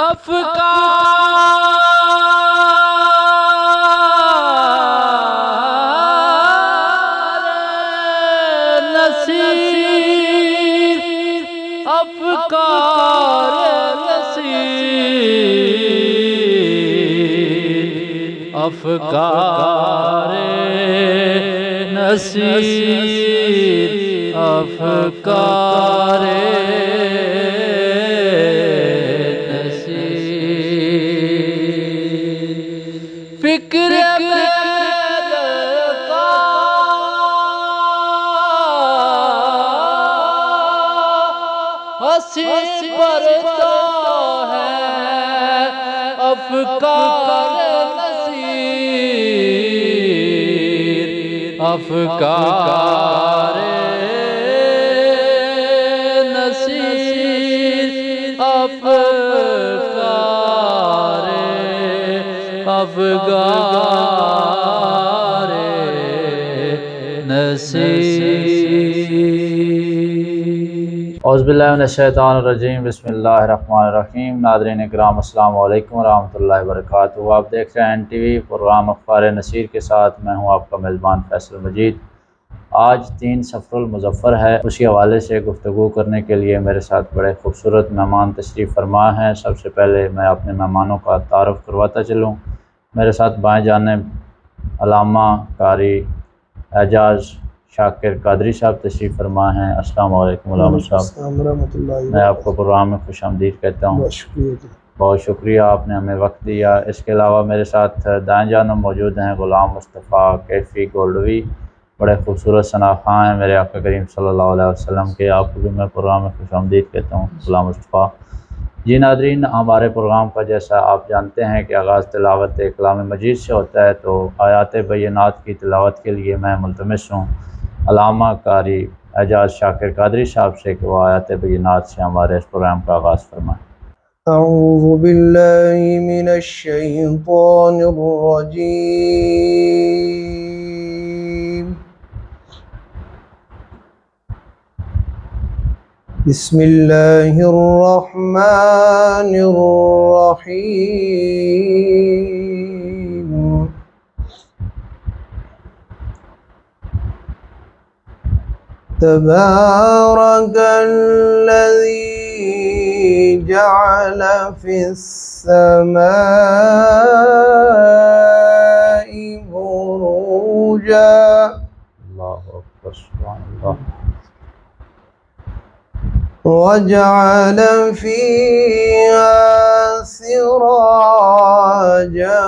افکار نصیر افکار نصیر افکار نصیر افکار فکر ہنسی پرتا ہے افکار نصیر افکار نصیر افکار افکار نصیر۔ اعوذ باللہ من الشیطان الرجیم، بسم اللہ الرحمن الرحیم۔ ناظرین اکرام السلام علیکم ورحمۃ اللہ وبرکاتہ۔ آپ دیکھ رہے ہیں NTV پروگرام اخبار نصیر کے ساتھ میں ہوں آپ کا میزبان فیصل مجید۔ آج 3 صفر المظفر ہے، اسی حوالے سے گفتگو کرنے کے لیے میرے ساتھ بڑے خوبصورت مہمان تشریف فرما ہیں۔ سب سے پہلے میں اپنے مہمانوں کا تعارف کرواتا چلوں۔ میرے ساتھ بائیں جانب علامہ قاری اعجاز شاکر قادری صاحب تشریف فرما ہیں۔ السلام علیکم علامہ صاحب۔ میں آپ کو پروگرام میں خوش آمدید کہتا ہوں۔ بہت شکریہ، آپ نے ہمیں وقت دیا۔ اس کے علاوہ میرے ساتھ دائیں جانب موجود ہیں غلام مصطفیٰ کیفی گولڈوی، بڑے خوبصورت شناخواں ہیں میرے آقا کریم صلی اللہ علیہ وسلم کے۔ آپ کو بھی میں پروگرام میں خوش آمدید کہتا ہوں غلام مصطفیٰ۔ جی ناظرین، ہمارے پروگرام کا جیسا آپ جانتے ہیں کہ آغاز تلاوت کلام مجید سے ہوتا ہے، تو آیات بینات کی تلاوت کے لیے میں ملتمس ہوں علامہ قاری اعجاز شاکر قادری صاحب سے کہ وہ آیات بینات سے ہمارے اس پروگرام کا آغاز فرمائیں۔ اعوذ باللہ من الشیطان الرجیم، بسم اللہ الرحمن الرحیم۔ تبارک الذی جعل فی السماء بروجا اللہ اکبر، سبحان اللہ۔ وجعل فیہا سراجا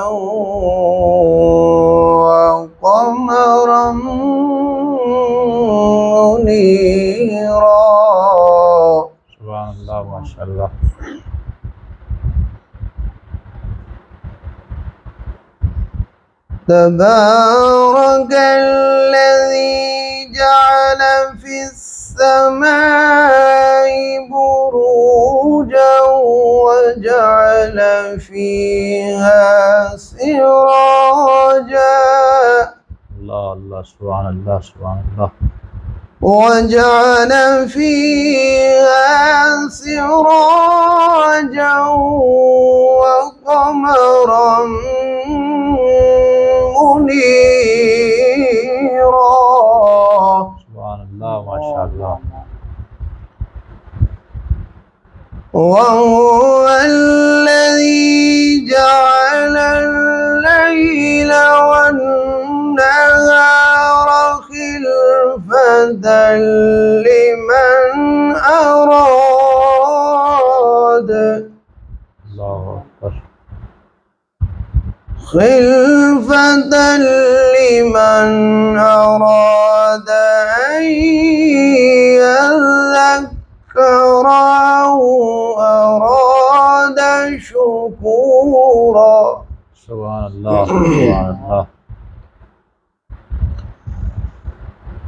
وقمرا منیرا۔ سبحان اللہ، ماشاءاللہ۔ تبارک الذی جعل فی السماء بروجا وجعل فیہا سراجا اللہ اللہ، سبحان اللہ، سبحان اللہ۔ وجعل فيها سراجا وقمرا منيرا۔ سبحان اللہ، ماشاءاللہ۔ وهو الذي جعل الليل والنهار خلفة لمن أراد أن يذكر أو أراد شكورا۔ سبحان اللہ، سبحان اللہ۔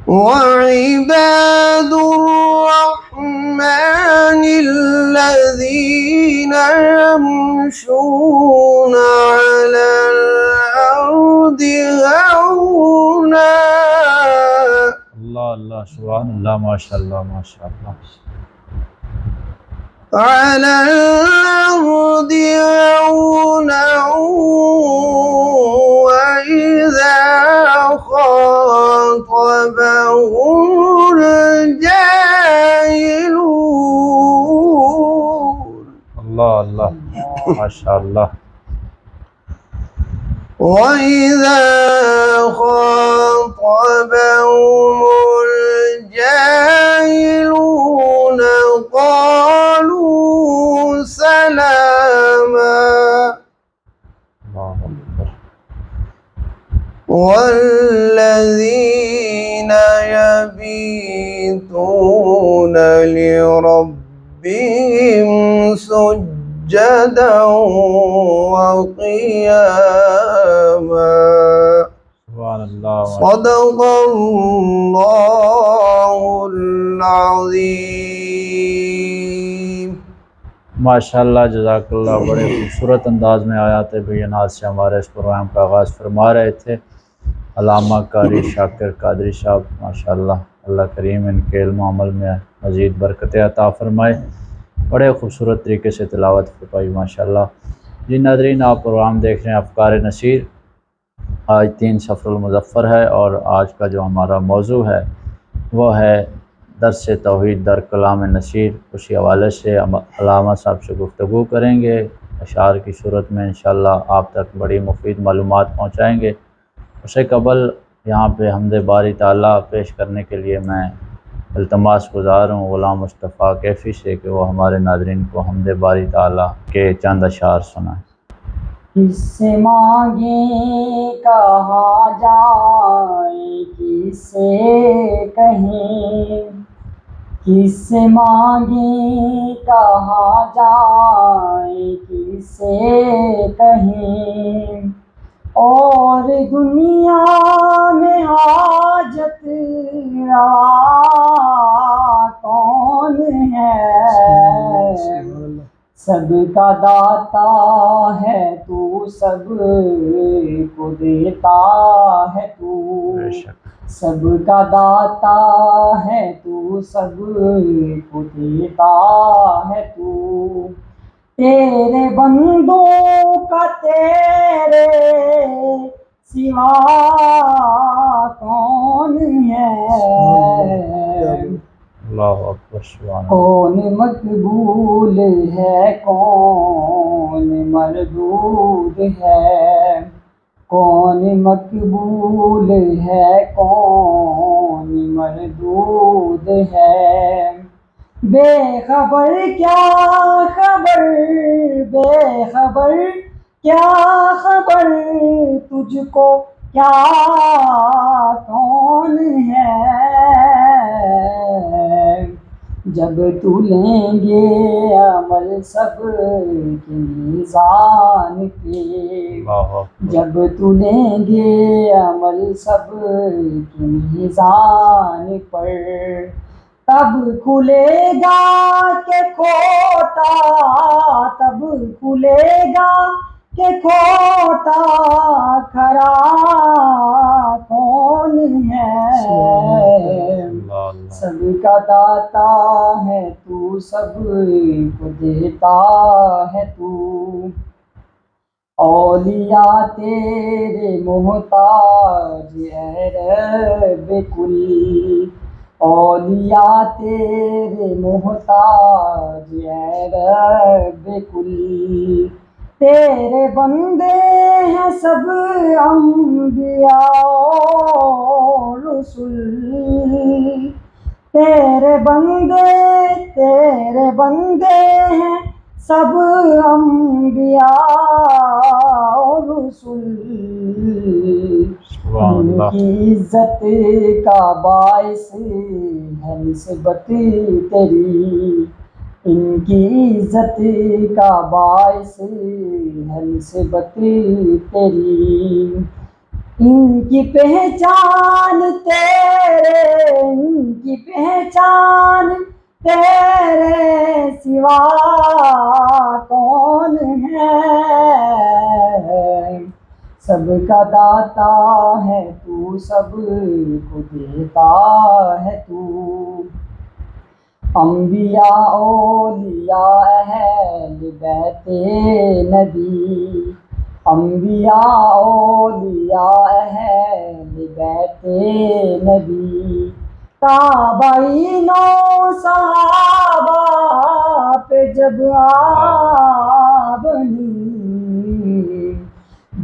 وعباد الرحمن الذين يمشون على الأرض هونا۔ اللہ اللہ، سبحان اللہ، ماشاءاللہ، ماشاءاللہ۔ على الأرض اللہ ماشاء اللہ. وَإِذَا خَاطَبَهُمُ الْجَاهِلُونَ قَالُوا سَلَامًا اللہ اکبر. وَالَّذِينَ يَبِيتُونَ لِرَبِّهِمْ سُجَّدًا وَقِيَامًا. سبحان اللہ. صدق اللہ العظیم. ماشاء اللہ جزاک اللہ. بڑے خوبصورت انداز میں آیات بینات سے ہمارے اس پروگرام کا آغاز فرما رہے تھے علامہ قاری شاکر قادری صاحب. ماشاء اللہ اللہ کریم ان کے علم و عمل میں مزید برکت عطا فرمائے. بڑے خوبصورت طریقے سے تلاوت فرمائی ماشاء اللہ. جی ناظرین آپ پروگرام دیکھ رہے ہیں افکار نصیر. آج 3 صفر المظفر ہے اور آج کا جو ہمارا موضوع ہے وہ ہے درس توحید در کلام نصیر. اسی حوالے سے علامہ صاحب سے گفتگو کریں گے اشعار کی صورت میں انشاءاللہ آپ تک بڑی مفید معلومات پہنچائیں گے. اسے قبل یہاں پہ حمد باری تعالیٰ پیش کرنے کے لیے میں التماس گزار ہوں غلام مصطفیٰ کیفی سے کہ وہ ہمارے ناظرین کو حمد باری تعالیٰ کے چند اشعار سنائیں. کس سے مانگیں کہاں جائیں کس سے کہیں، کس سے مانگیں کہاں جائیں کس سے کہیں، اور دنیا میں حاجت روا کون ہے. سب کا داتا ہے تو سب کو دیتا ہے تو، بے شک سب کا داتا ہے تو سب کو دیتا ہے تو. تیرے بندوں کا تیرے سوا کون ہے. اللہ اکبر. سبحان اللہ. کون مقبول ہے کون مردود ہے، کون مقبول ہے کون مردود ہے. بے خبر کیا خبر، بے خبر کیا خبر تجھ کو کیا کون ہے. جب تو لیں گے عمل سب کے میزان پہ، اللہ اکبر. جب تو لیں گے عمل سب کے میزان پر، تب کھلے گا کہ کھوٹا، تب کھلے گا کہ کھوٹا کھڑا کون ہے. اللہ اللہ. سب کا داتا ہے تو سب کو دیتا ہے تو، اولیاء تیرے محتاج اے رب کل، اولیاء تیرے محتاج اے رب کل. تیرے بندے ہیں سب انبیاء و رسل، تیرے بندے ہیں سب انبیاء و رسل. سبحان ان اللہ. کی عزت کا باعث ہے نسبت تیری، ان کی عزت کا باعث ہے نسبت تیری. ان کی پہچان تیرے، ان کی پہچان تیرے سوا کون ہے. سب کا داتا ہے تو سب کو دیتا ہے تو، انبیاء اولیاء اہل بیت نبی، انبیاء اولیاء اہل بیت نبی. تابعینوں صحابہ پہ جب بنی،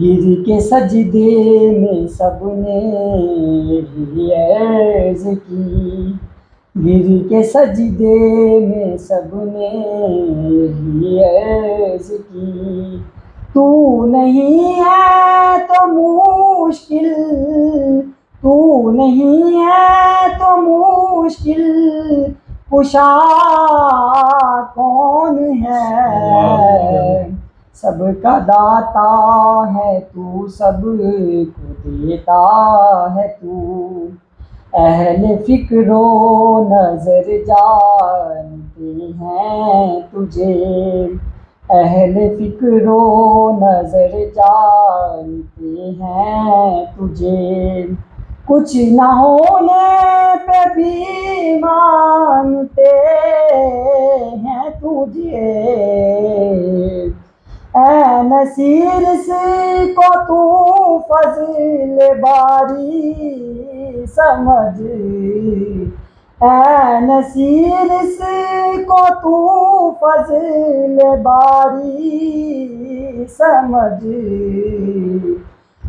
گر کے سجدے میں سب نے ہی عرض کی، گر کے سجدے میں سب نے ہی عرض کی، تو نہیں ہے تو مشکل، تو نہیں ہے تو مشکل کشا کون ہے، سب کا داتا ہے تو، سب کو دیتا ہے تو، اہل فکر و نظر جانتے ہیں تجھے، اہل فکر و نظر جانتے ہیں تجھے، کچھ نہ ہونے پہ بھی مانتے ہیں تجھے، اے نصیر اس کو تو فضل باری سمجھ، اے نصیر اس کو تو فضل باری سمجھ،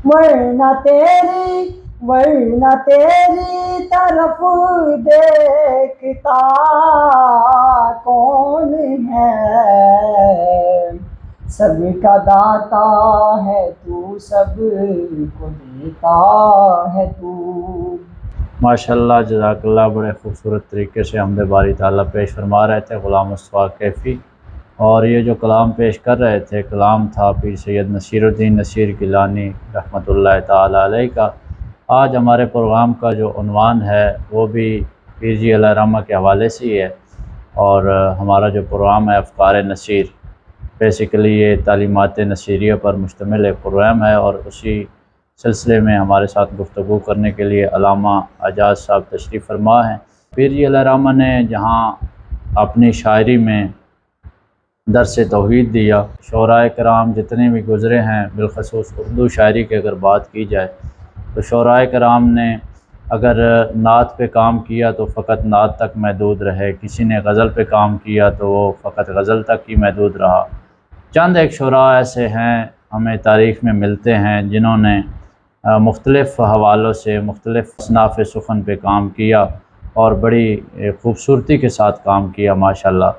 ورنہ تیری طرف دیکھتا کون ہے، سب کا داتا ہے تو، سب کو دیتا ہے تو۔ ماشاءاللہ، جزاک اللہ، بڑے خوبصورت طریقے سے حمد باری تعالیٰ پیش فرما رہے تھے غلام مصطفیٰ کیفی، اور یہ جو کلام پیش کر رہے تھے کلام تھا پیر سید نصیر الدین نصیر گیلانی رحمۃ اللہ تعالیٰ علیہ کا۔ آج ہمارے پروگرام کا جو عنوان ہے وہ بھی پیر جی علیہ رحمہ کے حوالے سے ہی ہے، اور ہمارا جو پروگرام ہے افکار نصیر، بیسیکلی یہ تعلیمات نصیریہ پر مشتمل ایک پروگرام ہے، اور اسی سلسلے میں ہمارے ساتھ گفتگو کرنے کے لیے علامہ اعجاز صاحب تشریف فرما ہیں۔ پیر جی علیہ رحمہ نے جہاں اپنی شاعری میں درس توحید دیا، شعراء کرام جتنے بھی گزرے ہیں، بالخصوص اردو شاعری کی اگر بات کی جائے تو شعراء کرام نے اگر نعت پہ کام کیا تو فقط نعت تک محدود رہے، کسی نے غزل پہ کام کیا تو وہ فقط غزل تک ہی محدود رہا۔ چند ایک شعراء ایسے ہیں ہمیں تاریخ میں ملتے ہیں جنہوں نے مختلف حوالوں سے مختلف اصناف سخن پہ کام کیا اور بڑی خوبصورتی کے ساتھ کام کیا ماشاءاللہ۔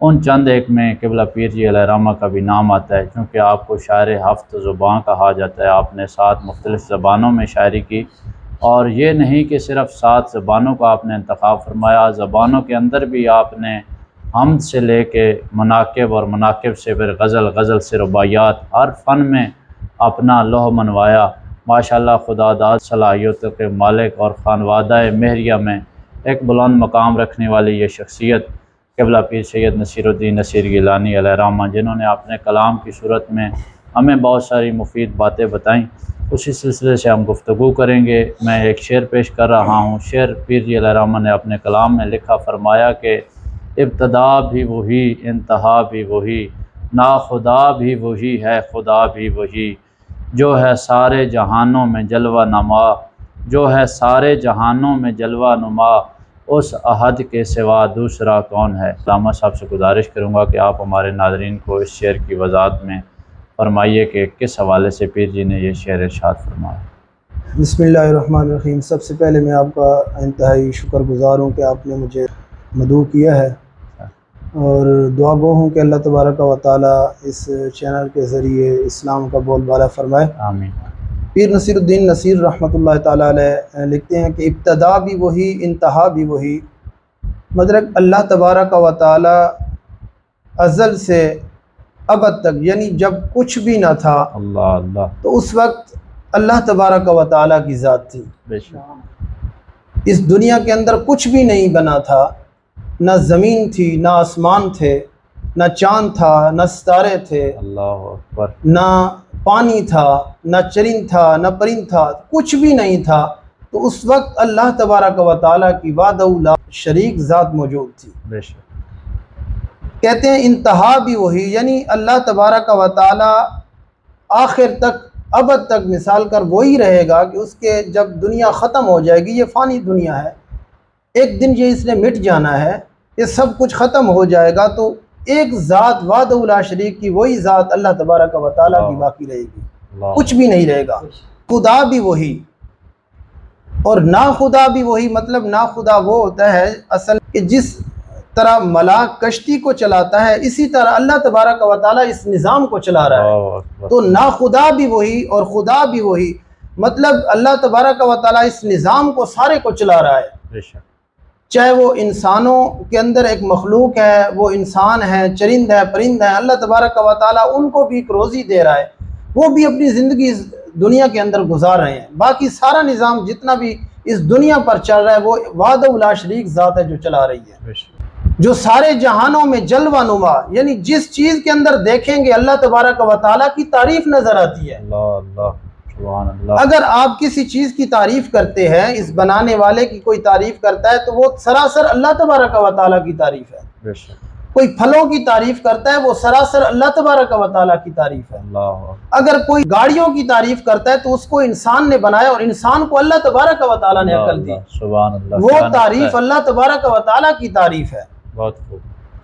ان چند ایک میں قبلہ پیر جی علیہ رحمہ کا بھی نام آتا ہے، کیونکہ آپ کو شاعر ہفت زباں کہا جاتا ہے۔ آپ نے 7 مختلف زبانوں میں شاعری کی، اور یہ نہیں کہ صرف 7 زبانوں کا آپ نے انتخاب فرمایا، زبانوں کے اندر بھی آپ نے حمد سے لے کے مناقب، اور مناقب سے پھر غزل، غزل سے رباعیات، ہر فن میں اپنا لوح منوایا ماشاءاللہ۔ خدا داد صلاحیتوں کے مالک اور خانوادہ مہریہ میں ایک بلند مقام رکھنے والی یہ شخصیت قبلہ پیر سید نصیر الدین نصیر گیلانی علیہ رحمہ، جنہوں نے اپنے کلام کی صورت میں ہمیں بہت ساری مفید باتیں بتائیں، اسی سلسلے سے ہم گفتگو کریں گے۔ میں ایک شعر پیش کر رہا ہوں۔ شعر پیر جی علیہ رحمہ نے اپنے کلام میں لکھا فرمایا کہ ابتدا بھی وہی، انتہا بھی وہی، ناخدا بھی وہی ہے، خدا بھی وہی، جو ہے سارے جہانوں میں جلوہ نما، جو ہے سارے جہانوں میں جلوہ نما، اس احد کے سوا دوسرا کون ہے۔ علامہ صاحب سے گزارش کروں گا کہ آپ ہمارے ناظرین کو اس شعر کی وضاحت میں فرمائیے کہ کس حوالے سے پیر جی نے یہ شعر ارشاد فرمایا۔ بسم اللہ الرحمن الرحیم۔ سب سے پہلے میں آپ کا انتہائی شکر گزار ہوں کہ آپ نے مجھے مدعو کیا ہے، اور دعا گو ہوں کہ اللہ تبارک و تعالیٰ اس چینل کے ذریعے اسلام کا بول بالا فرمائے، آمین۔ پیر نصیر الدین نصیر رحمۃ اللہ تعالیٰ علیہ لکھتے ہیں کہ ابتدا بھی وہی، انتہا بھی وہی، مطلب اللہ تبارک و تعالیٰ ازل سے ابد تک، یعنی جب کچھ بھی نہ تھا اللہ اللہ، تو اس وقت اللہ تبارک و تعالیٰ کی ذات تھی۔ بے شک، اس دنیا کے اندر کچھ بھی نہیں بنا تھا، نہ زمین تھی، نہ آسمان تھے، نہ چاند تھا، نہ ستارے تھے، اللہ اکبر، نہ پانی تھا، نہ چرند تھا، نہ پرند تھا، کچھ بھی نہیں تھا۔ تو اس وقت اللہ تبارک و تعالیٰ کی وحدہ لا شریک ذات موجود تھی۔ بے شک، کہتے ہیں انتہا بھی وہی، یعنی اللہ تبارک و تعالیٰ آخر تک، ابد تک مثال کر وہی رہے گا کہ اس کے جب دنیا ختم ہو جائے گی، یہ فانی دنیا ہے، ایک دن یہ اس نے مٹ جانا ہے، یہ سب کچھ ختم ہو جائے گا، تو ایک ذات وحدہ لا شریک کی، وہی ذات اللہ تبارک و تعالیٰ کی باقی رہے گی، کچھ بھی نہیں رہے گا۔ خدا بھی وہی اور نا خدا بھی وہی، مطلب نا خدا وہ ہوتا ہے اصل کہ جس طرح ملاک کشتی کو چلاتا ہے، اسی طرح اللہ تبارک و تعالیٰ اس نظام کو چلا رہا ہے، تو نا خدا بھی وہی اور خدا بھی وہی، مطلب اللہ تبارک و تعالیٰ اس نظام کو سارے کو چلا رہا ہے، چاہے وہ انسانوں کے اندر ایک مخلوق ہے، وہ انسان ہے، چرند ہے، پرند ہے، اللہ تبارک و تعالیٰ ان کو بھی ایک روزی دے رہا ہے، وہ بھی اپنی زندگی دنیا کے اندر گزار رہے ہیں، باقی سارا نظام جتنا بھی اس دنیا پر چل رہا ہے وہ وحدہ لا شریک ذات ہے جو چلا رہی ہے، جو سارے جہانوں میں جلوہ نما، یعنی جس چیز کے اندر دیکھیں گے اللہ تبارک و تعالیٰ کی تعریف نظر آتی ہے۔ اگر آپ کسی چیز کی تعریف کرتے ہیں، اس بنانے والے کی کوئی تعریف کرتا ہے تو وہ سراسر اللہ تبارک و تعالیٰ کی تعریف ہے، کوئی پھلوں کی تعریف کرتا ہے وہ سراسر اللہ تبارک و تعالیٰ کی تعریف ہے، اگر کوئی گاڑیوں کی تعریف کرتا ہے تو اس کو انسان نے بنایا اور انسان کو اللہ تبارک و تعالیٰ نے عقل دی، وہ تعریف اللہ تبارک و تعالیٰ کی تعریف ہے۔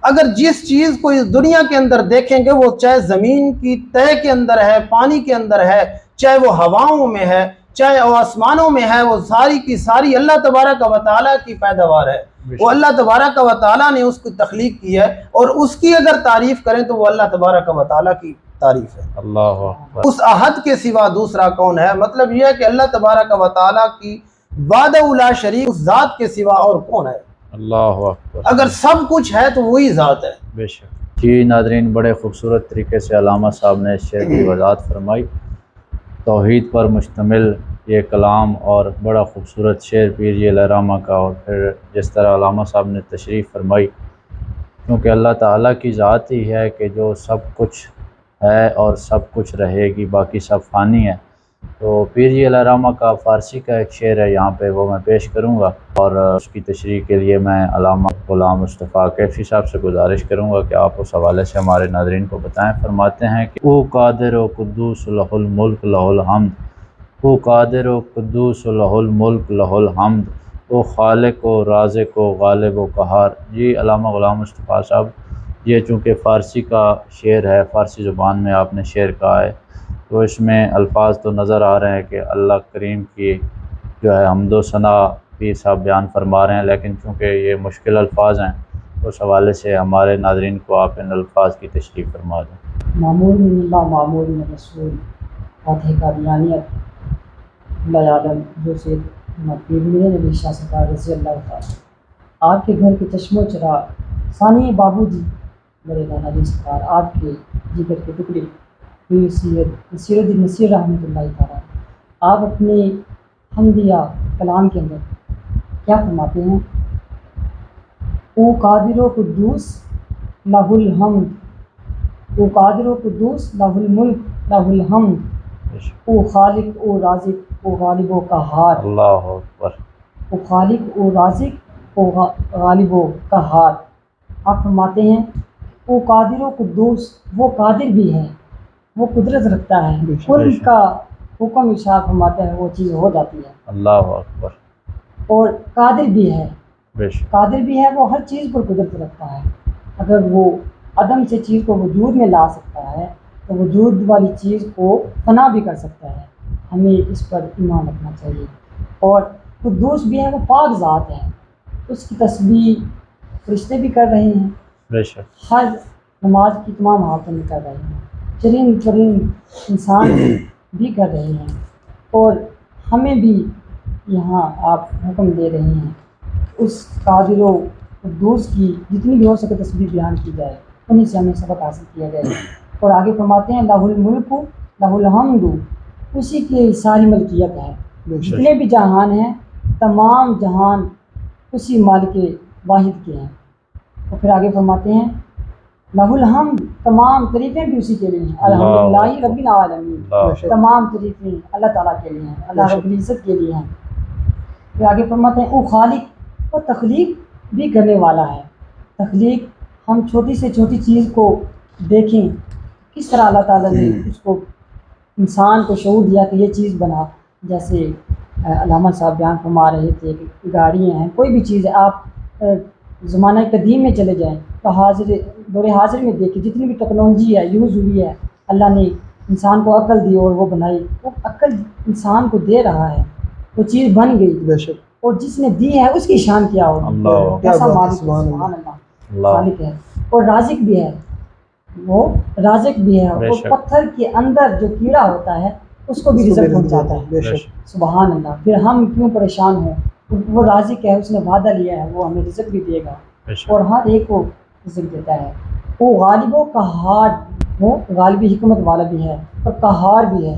اگر جس چیز کو اس دنیا کے اندر دیکھیں گے، وہ چاہے زمین کی تہہ کے اندر ہے، پانی کے اندر ہے، چاہے وہ ہواؤں میں ہے، چاہے وہ آسمانوں میں ہے، وہ ساری کی ساری اللہ تبارک و تعالیٰ کی پیداوار ہے، وہ اللہ تبارک و تعالیٰ نے اس کو تخلیق کی ہے، اور اس کی اگر تعریف کریں تو وہ اللہ تبارک و تعالیٰ کی تعریف ہے۔ اللہ اکبر۔ اس احد کے سوا دوسرا کون ہے؟ مطلب یہ ہے کہ اللہ تبارک و تعالیٰ کی وحدہ لا شریک اس ذات کے سوا اور کون ہے؟ اللہ اکبر۔ اگر سب کچھ ہے تو وہی ذات ہے۔ بے شک۔ جی ناظرین، بڑے خوبصورت طریقے سے علامہ صاحب نے اس شعر کی وضاحت فرمائی، توحید پر مشتمل یہ کلام اور بڑا خوبصورت شعر پیر جی علیہ الرحمہ کا، اور پھر جس طرح علامہ صاحب نے تشریف فرمائی، کیونکہ اللہ تعالیٰ کی ذات ہی ہے کہ جو سب کچھ ہے اور سب کچھ رہے گی، باقی سب فانی ہے۔ تو پیر جی علیہ الرحمہ کا فارسی کا ایک شعر ہے یہاں پہ، وہ میں پیش کروں گا، اور اس کی تشریح کے لیے میں علامہ غلام مصطفیٰ کیفی صاحب سے گزارش کروں گا کہ آپ اس حوالے سے ہمارے ناظرین کو بتائیں۔ فرماتے ہیں کہ او قادر و قدوس لہ الملک لہ الحمد، او قادر و قدوس لہ الملک لہ الحمد، او خالق و رازق و غالب و قہار۔ جی علامہ غلام مصطفیٰ صاحب، یہ چونکہ فارسی کا شعر ہے، فارسی زبان میں آپ نے شعر کہا ہے، تو اس میں الفاظ تو نظر آ رہے ہیں کہ اللہ کریم کی جو ہے حمد و ثنا پیر صاحب بیان فرما رہے ہیں، لیکن چونکہ یہ مشکل الفاظ ہیں اس حوالے سے ہمارے ناظرین کو آپ ان الفاظ کی تشریح فرما دیں۔ معمول من اللہ معمول من رسول، فاتح قادیانیت اللہ عالم جو سے پیر میرے نبی شاہ سرکار رضی اللہ تعالیٰ، آپ کے گھر کے چشم و چراغ ثانی بابو جی بڑے دانا جی سرکار، آپ کے جگر کے ٹکڑے پیر سید نصیر الدین نصیر رحمۃ اللہ تعالیٰ، آپ اپنے حمدیہ کلام کے اندر کیا فرماتے ہیں؟ او قادر و قدوس لہ الحمد، او قادر و قدوس لہ الملک لہ الحمد، او خالق او رازق او غالب و قہار۔ اللہ اکبر۔ او خالق او رازق او غالب و قہار۔ آپ فرماتے ہیں او قادر و قدوس، وہ قادر بھی ہے، وہ قدرت رکھتا ہے، ان کا حکم ارشاد فرماتا ہے وہ چیز ہو جاتی ہے۔ اللہ اکبر۔ اور قادر بھی ہے، بے شک۔ قادر بھی ہے، وہ ہر چیز پر قدرت رکھتا ہے، اگر وہ عدم سے چیز کو وجود میں لا سکتا ہے تو وجود والی چیز کو فنا بھی کر سکتا ہے، ہمیں اس پر ایمان رکھنا چاہیے۔ اور قدوس بھی ہے، وہ پاک ذات ہے، اس کی تسبیح فرشتے بھی کر رہے ہیں، بے شک۔ ہر نماز کی تمام حالتوں میں کر رہے ہیں، چرند چرند انسان بھی کر رہے ہیں، اور ہمیں بھی یہاں آپ حکم دے رہے ہیں اس قادر و قدوس کی جتنی بھی ہو سکے تسبیح بیان کی جائے، انہیں سے ہمیں سبق حاصل کیا جائے۔ اور آگے فرماتے ہیں لہ الملک لہ الحمد، اسی کی ساری ملکیت ہے، جتنے بھی جہان ہیں تمام جہان اسی مالک واحد کے ہیں۔ اور پھر آگے فرماتے ہیں لہ الحمد، تمام تعریفیں بھی اسی کے لیے ہیں، الحمدللہ رب العالمین، تمام تعریفیں اللہ تعالیٰ کے لیے ہیں، اللہ رب العزت کے لیے ہیں۔ پھر آگے فرماتے ہیں او خالق، اور تخلیق بھی کرنے والا ہے، تخلیق ہم چھوٹی سے چھوٹی چیز کو دیکھیں کس طرح اللہ تعالیٰ نے اس کو انسان کو شعور دیا کہ یہ چیز بنا، جیسے علامہ صاحب بیان فرما رہے تھے کہ گاڑیاں ہیں، کوئی بھی چیز ہے، آپ زمانہ قدیم میں چلے جائیں تو دور حاضر میں دیکھیں جتنی بھی ٹیکنالوجی ہے یوز ہوئی ہے، اللہ نے انسان کو عقل دی اور وہ بنائی، وہ عقل انسان کو دے رہا ہے، وہ چیز بن گئی، بے شک اور جس نے دی ہے اس کی شان کیا ہوگی، اللہ کیا کیسا بات ہے، مالک ہے، سبحان سبحان اللہ۔ اللہ، خالق ہے اور رازق بھی ہے، وہ رازق بھی ہے، بے اور شک۔ پتھر کے اندر جو کیڑا ہوتا ہے اس کو بھی اس کو رزق بھی پہنچاتا ہے، بے شک سبحان اللہ، پھر ہم کیوں پریشان ہوں، وہ رازق ہے، اس نے وعدہ لیا ہے، وہ ہمیں رزق بھی دے گا بے شک۔ اور ہر ایک کو رزق دیتا ہے، وہ غالب و قہار، وہ غالبی حکمت والا بھی ہے اور قہار بھی ہے،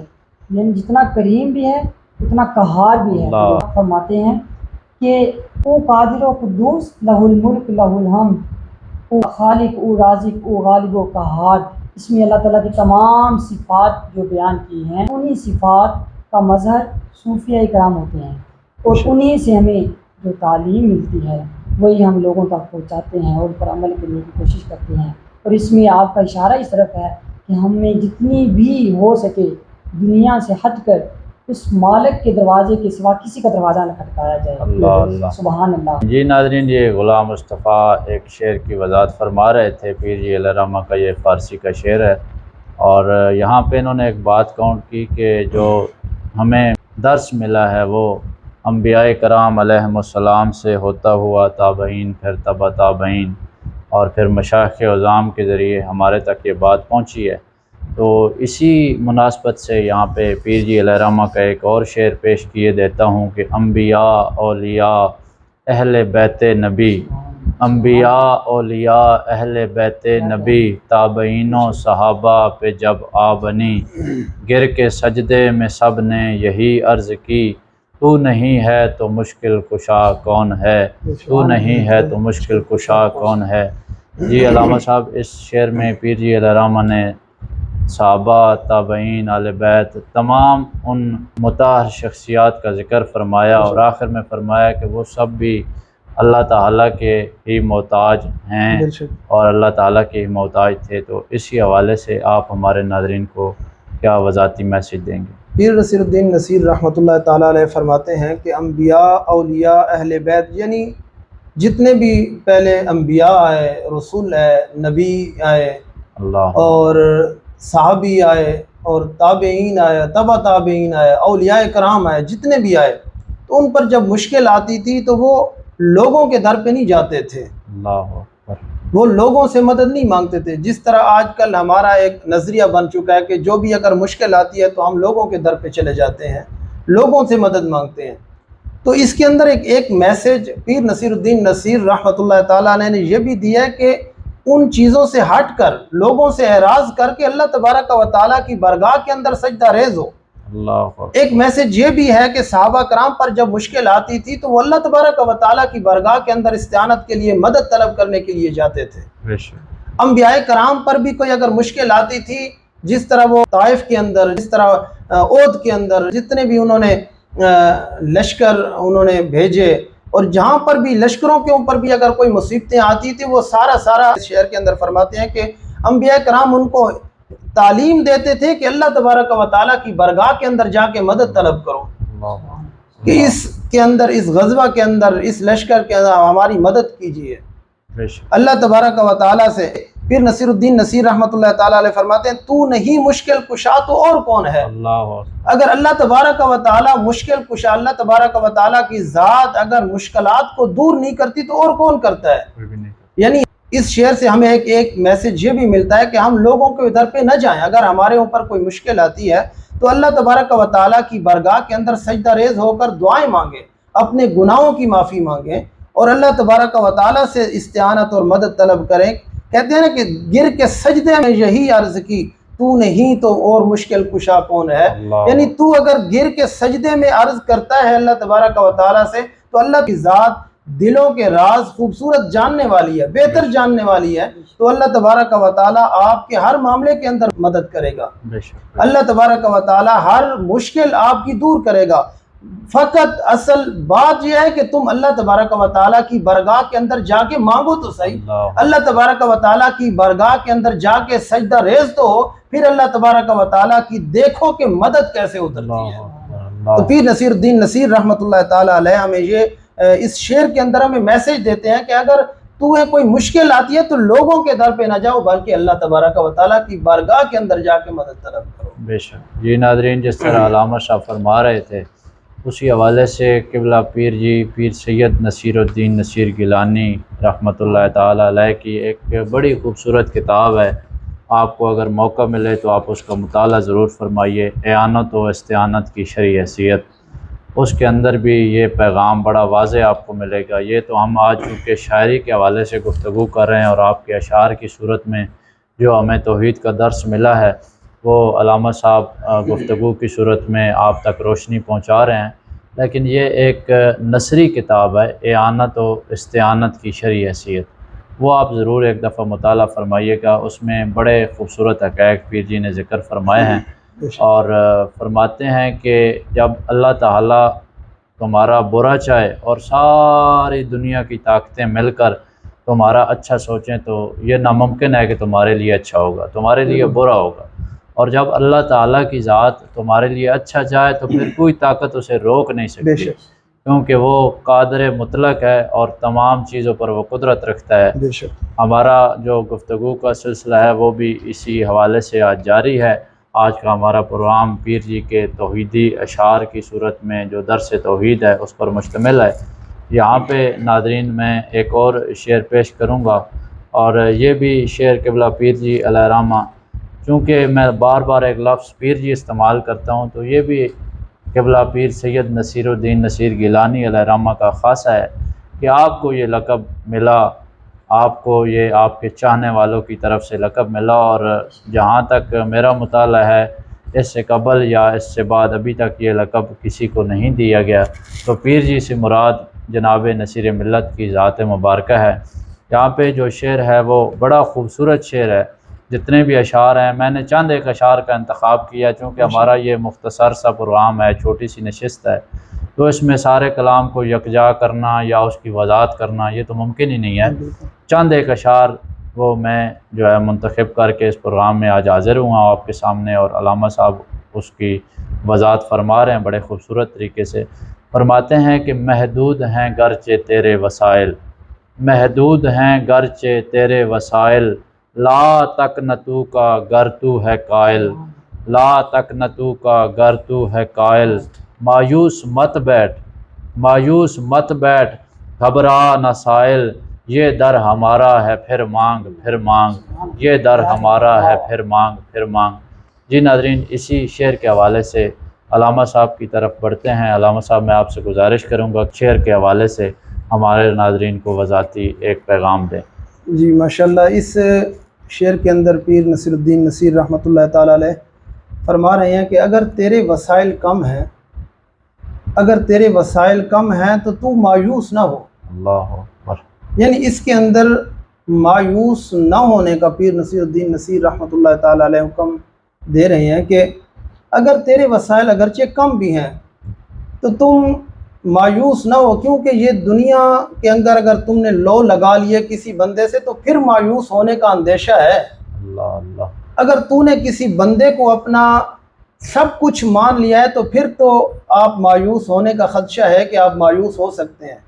یعنی جتنا کریم بھی ہے اتنا قہار بھی ہے۔ اللہ۔ فرماتے ہیں کہ او قادر و قدوس لہ الملک لہ الحمد، او خالق، او رازق، او غالب و قہار، اس میں اللہ تعالیٰ کی تمام صفات جو بیان کی ہیں، انہی صفات کا مظہر صوفیہ اکرام ہوتے ہیں، اور انہی سے ہمیں جو تعلیم ملتی ہے وہی ہم لوگوں تک پہنچاتے ہیں اور ان پر عمل کرنے کی کوشش کرتے ہیں، اور اس میں آپ کا اشارہ اس طرف ہے کہ ہمیں جتنی بھی ہو سکے دنیا سے ہٹ کر اس مالک کے دروازے کے سوا کسی کا دروازہ نہ کھٹکایا جائے، اللہ اللہ۔ سبحان اللہ۔ جی ناظرین، یہ غلام مصطفیٰ ایک شعر کی وضاحت فرما رہے تھے، پیر جی علیہ رحمہ کا یہ فارسی کا شعر ہے، اور یہاں پہ انہوں نے ایک بات کاؤنٹ کی کہ جو ہمیں درس ملا ہے وہ انبیاء کرام علیہم السلام سے ہوتا ہوا تابعین، پھر تبع تابعین، اور پھر مشائخ عظام کے ذریعے ہمارے تک یہ بات پہنچی ہے۔ تو اسی مناسبت سے یہاں پہ پیر جی علیہ رحمہ کا ایک اور شعر پیش کیے دیتا ہوں کہ انبیاء اولیاء اہل بیت نبی، انبیاء اولیاء اہل بیت نبی، تابعین و صحابہ پہ جب آ بنی، گر کے سجدے میں سب نے یہی عرض کی، تو نہیں ہے تو مشکل کشا کون ہے، تو نہیں ہے تو مشکل کشا کون ہے۔ جی علامہ صاحب، اس شعر میں پیر جی علیہ رحمہ نے صحابہ، تابعین، اہل بیت، تمام ان مطہر شخصیات کا ذکر فرمایا، اور آخر میں فرمایا کہ وہ سب بھی اللہ تعالیٰ کے ہی محتاج ہیں اور اللہ تعالیٰ کے ہی محتاج تھے۔ تو اسی حوالے سے آپ ہمارے ناظرین کو کیا وضاحتی میسج دیں گے؟ پیر نصیر الدین نصیر رحمۃ اللہ تعالیٰ علیہ فرماتے ہیں کہ انبیاء، اولیاء، اہل بیت، یعنی جتنے بھی پہلے انبیاء آئے، رسول آئے، نبی آئے، اللہ، اور صحابی آئے، اور تابعین آئے، تبع تابعین آئے، اولیاء کرام آئے، جتنے بھی آئے، تو ان پر جب مشکل آتی تھی تو وہ لوگوں کے در پہ نہیں جاتے تھے، اللہ اکبر، وہ لوگوں سے مدد نہیں مانگتے تھے، جس طرح آج کل ہمارا ایک نظریہ بن چکا ہے کہ جو بھی اگر مشکل آتی ہے تو ہم لوگوں کے در پہ چلے جاتے ہیں، لوگوں سے مدد مانگتے ہیں۔ تو اس کے اندر ایک میسج پیر نصیر الدین نصیر رحمۃ اللہ تعالیٰ نے یہ بھی دیا ہے کہ ان چیزوں سے ہٹ کر، لوگوں سے اعراض کر کے اللہ تبارک و تعالیٰ کی بارگاہ کے اندر سجدہ ریز ہو۔ اللہ اکبر، ایک میسج یہ بھی ہے کہ صحابہ کرام پر جب مشکل آتی تھی تو وہ اللہ تبارک و تعالیٰ کی بارگاہ کے اندر استعانت کے لیے، مدد طلب کرنے کے لیے جاتے تھے۔ بے شک، انبیاء کرام پر بھی کوئی اگر مشکل آتی تھی، جس طرح وہ طائف کے اندر، جس طرح اودھ کے اندر جتنے بھی انہوں نے لشکر انہوں نے بھیجے، اور جہاں پر بھی لشکروں کے اوپر بھی اگر کوئی مصیبتیں آتی تھی، وہ سارا شعر کے اندر فرماتے ہیں کہ انبیاء کرام ان کو تعلیم دیتے تھے کہ اللہ تبارک و تعالیٰ کی بارگاہ کے اندر جا کے مدد طلب کرو، کہ اس کے اندر، اس غزوہ کے اندر، اس لشکر کے اندر ہماری مدد کیجیے بے شک، اللہ تبارک و تعالیٰ سے۔ پھر نصیر الدین نصیر رحمۃ اللہ تعالیٰ علیہ فرماتے ہیں تو نہیں مشکل کشا تو اور کون ہے؟ اللہ اکبر، اگر اللہ تبارک و تعالیٰ مشکل کشا، اللہ تبارک و تعالیٰ کی ذات اگر مشکلات کو دور نہیں کرتی تو اور کون کرتا ہے؟ کوئی بھی نہیں، یعنی اس شعر سے ہمیں ایک میسج یہ بھی ملتا ہے کہ ہم لوگوں کے ادھر پہ نہ جائیں، اگر ہمارے اوپر کوئی مشکل آتی ہے تو اللہ تبارک و تعالیٰ کی بارگاہ کے اندر سجدہ ریز ہو کر دعائیں مانگیں، اپنے گناہوں کی معافی مانگیں، اور اللہ تبارک و تعالیٰ سے استعانت اور مدد طلب کریں۔ کہتے ہیں نا کہ گر کے سجدے میں یہی عرض کی، تو نہیں تو اور مشکل کشا کون ہے؟ یعنی تو اگر گر کے سجدے میں عرض کرتا ہے اللہ تبارک و تعالیٰ سے، تو اللہ کی ذات دلوں کے راز خوبصورت جاننے والی ہے، بہتر جاننے والی ہے، تو اللہ تبارک و تعالیٰ آپ کے ہر معاملے کے اندر مدد کرے گا، بے شک، اللہ تبارک و تعالیٰ ہر مشکل آپ کی دور کرے گا۔ فقط اصل بات یہ ہے کہ تم اللہ تبارک و تعالیٰ کی بارگاہ کے اندر جا کے مانگو تو صحیح، اللہ تبارک و تعالیٰ کی بارگاہ کے اندر جا کے سجدہ ریز تو ہو، پھر اللہ تبارک و تعالیٰ کی دیکھو کہ مدد کیسے اترتی ہے۔ تو پیر نصیر الدین نصیر رحمۃ اللہ تعالیٰ علیہ ہمیں یہ اس شعر کے اندر ہمیں میسج دیتے ہیں کہ اگر تمہیں کوئی مشکل آتی ہے تو لوگوں کے در پہ نہ جاؤ بلکہ اللہ تبارک و تعالیٰ کی بارگاہ کے اندر جا کے مدد طلب کرو۔ بے شک جی ناظرین، جس طرح علامہ شاہ فرما رہے تھے اسی حوالے سے قبلہ پیر جی پیر سید نصیر الدین نصیر گیلانی رحمۃ اللہ تعالیٰ علیہ کی ایک بڑی خوبصورت کتاب ہے، آپ کو اگر موقع ملے تو آپ اس کا مطالعہ ضرور فرمائیے، اعانت و استعانت کی شرعی حیثیت۔ اس کے اندر بھی یہ پیغام بڑا واضح آپ کو ملے گا۔ یہ تو ہم آج چونکہ شاعری کے حوالے سے گفتگو کر رہے ہیں اور آپ کے اشعار کی صورت میں جو ہمیں توحید کا درس ملا ہے وہ علامہ صاحب گفتگو کی صورت میں آپ تک روشنی پہنچا رہے ہیں، لیکن یہ ایک نثری کتاب ہے، اعانت و استعانت کی شرعی حیثیت، وہ آپ ضرور ایک دفعہ مطالعہ فرمائیے گا۔ اس میں بڑے خوبصورت حقائق پیر جی نے ذکر فرمائے ہیں اور فرماتے ہیں کہ جب اللہ تعالیٰ تمہارا برا چاہے اور ساری دنیا کی طاقتیں مل کر تمہارا اچھا سوچیں تو یہ ناممکن ہے کہ تمہارے لیے اچھا ہوگا، تمہارے لیے برا ہوگا، اور جب اللہ تعالیٰ کی ذات تمہارے لیے اچھا چاہے تو پھر کوئی طاقت اسے روک نہیں سکتی، کیونکہ وہ قادر مطلق ہے اور تمام چیزوں پر وہ قدرت رکھتا ہے۔ ہمارا جو گفتگو کا سلسلہ ہے وہ بھی اسی حوالے سے آج جاری ہے۔ آج کا ہمارا پروگرام پیر جی کے توحیدی اشعار کی صورت میں جو درس توحید ہے اس پر مشتمل ہے۔ یہاں پہ ناظرین میں ایک اور شعر پیش کروں گا، اور یہ بھی شعر قبلہ پیر جی علیہ رحمہ، چونکہ میں بار بار ایک لفظ پیر جی استعمال کرتا ہوں تو یہ بھی قبلہ پیر سید نصیر الدین نصیر گیلانی علیہ رحمہ کا خاصہ ہے کہ آپ کو یہ لقب ملا، آپ کو یہ آپ کے چاہنے والوں کی طرف سے لقب ملا، اور جہاں تک میرا مطالعہ ہے اس سے قبل یا اس سے بعد ابھی تک یہ لقب کسی کو نہیں دیا گیا۔ تو پیر جی سے مراد جناب نصیر ملت کی ذات مبارکہ ہے۔ یہاں پہ جو شعر ہے وہ بڑا خوبصورت شعر ہے، جتنے بھی اشعار ہیں میں نے چند ایک اشعار کا انتخاب کیا چونکہ ہمارا یہ مختصر سا پروگرام ہے، چھوٹی سی نشست ہے، تو اس میں سارے کلام کو یکجا کرنا یا اس کی وضاحت کرنا یہ تو ممکن ہی نہیں ہے۔ چند ایک اشعار وہ میں جو ہے منتخب کر کے اس پروگرام میں آج حاضر ہوا آپ کے سامنے، اور علامہ صاحب اس کی وضاحت فرما رہے ہیں بڑے خوبصورت طریقے سے۔ فرماتے ہیں کہ محدود ہیں گرچہ تیرے وسائل، محدود ہیں گرچہ تیرے وسائل، لا تقنطو کا گر تو ہے قائل، لا تقنطو کا گر تو ہے قائل، مایوس مت بیٹھ، مایوس مت بیٹھ، گھبرا نہ سائل، یہ در ہمارا ہے پھر مانگ پھر مانگ، یہ در ہمارا ہے پھر مانگ پھر مانگ۔ جی ناظرین، اسی شعر کے حوالے سے علامہ صاحب کی طرف بڑھتے ہیں۔ علامہ صاحب میں آپ سے گزارش کروں گا شعر کے حوالے سے ہمارے ناظرین کو وضاحتی ایک پیغام دیں۔ جی ماشاءاللہ، اس شعر کے اندر پیر نصیر الدین نصیر رحمۃ اللہ تعالیٰ علیہ فرما رہے ہیں کہ اگر تیرے وسائل کم ہیں، اگر تیرے وسائل کم ہیں تو مایوس نہ ہو۔ اللہ اکبر۔ یعنی اس کے اندر مایوس نہ ہونے کا پیر نصیر الدین نصیر رحمۃ اللہ تعالیٰ علیہ حکم دے رہے ہیں کہ اگر تیرے وسائل اگرچہ کم بھی ہیں تو تم مایوس نہ ہو، کیونکہ یہ دنیا کے اندر اگر تم نے لو لگا لیے کسی بندے سے تو پھر مایوس ہونے کا اندیشہ ہے۔ اللہ اللہ۔ اگر تو نے کسی بندے کو اپنا سب کچھ مان لیا ہے تو پھر تو آپ مایوس ہونے کا خدشہ ہے کہ آپ مایوس ہو سکتے ہیں۔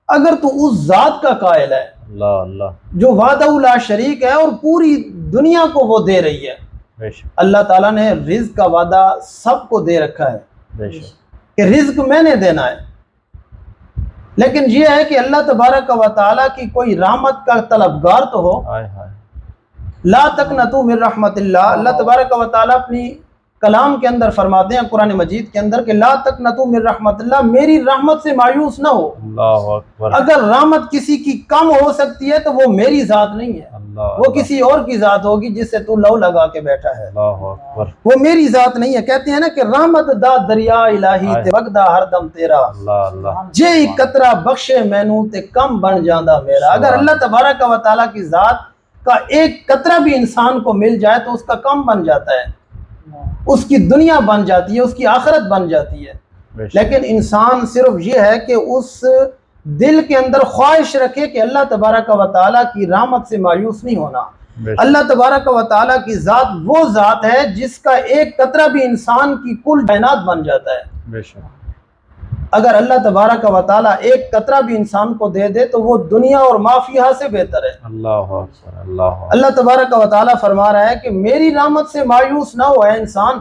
اگر تو اس ذات کا قائل ہے اللہ اللہ، جو وحدہ لا شریک ہے اور پوری دنیا کو وہ دے رہی ہے، بے شک اللہ تعالیٰ نے رزق کا وعدہ سب کو دے رکھا ہے بے شک، کہ رزق میں نے دینا ہے، لیکن یہ ہے کہ اللہ تبارک و تعالیٰ کی کوئی رحمت کا طلبگار تو ہو۔ ہائے ہائے، لا تقنطوا من رحمت اللہ، اللہ تبارک و تعالیٰ اپنی کلام کے اندر فرماتے ہیں قرآن مجید کے اندر کہ لا تقنطوا من رحمت اللہ، میری رحمت سے مایوس نہ ہو۔ اللہ اکبر۔ اگر رحمت کسی کی کم ہو سکتی ہے تو وہ میری ذات نہیں ہے، اللہ وہ کسی اور کی ذات ہوگی جس سے تو لو لگا کے بیٹھا ہے، اللہ اکبر۔ وہ میری ذات نہیں ہے۔ کہتے ہیں نا کہ رحمت دا دریا الہی تے وگدا ہر دم تیرا، اللہ اللہ، جے قطرہ بخشے مینوں تے کم بن جاندا میرا۔ اگر اللہ تبارک و تعالیٰ کی ذات کا ایک قطرہ بھی انسان کو مل جائے تو اس کا کم بن جاتا ہے، اس کی دنیا بن جاتی ہے، اس کی آخرت بن جاتی ہے۔ بے شک، لیکن انسان صرف یہ ہے کہ اس دل کے اندر خواہش رکھے کہ اللہ تبارک و تعالیٰ کی رحمت سے مایوس نہیں ہونا۔ بے شک، اللہ تبارک و تعالیٰ کی ذات وہ ذات ہے جس کا ایک قطرہ بھی انسان کی کل کائنات بن جاتا ہے۔ بے شک اگر اللہ تبارک و تعالیٰ ایک قطرہ بھی انسان کو دے دے تو وہ دنیا اور ما فیہا سے بہتر ہے۔ اللہ اکبر اللہ اکبر۔ اللہ تبارک و تعالیٰ فرما رہا ہے کہ میری رحمت سے مایوس نہ ہو اے انسان،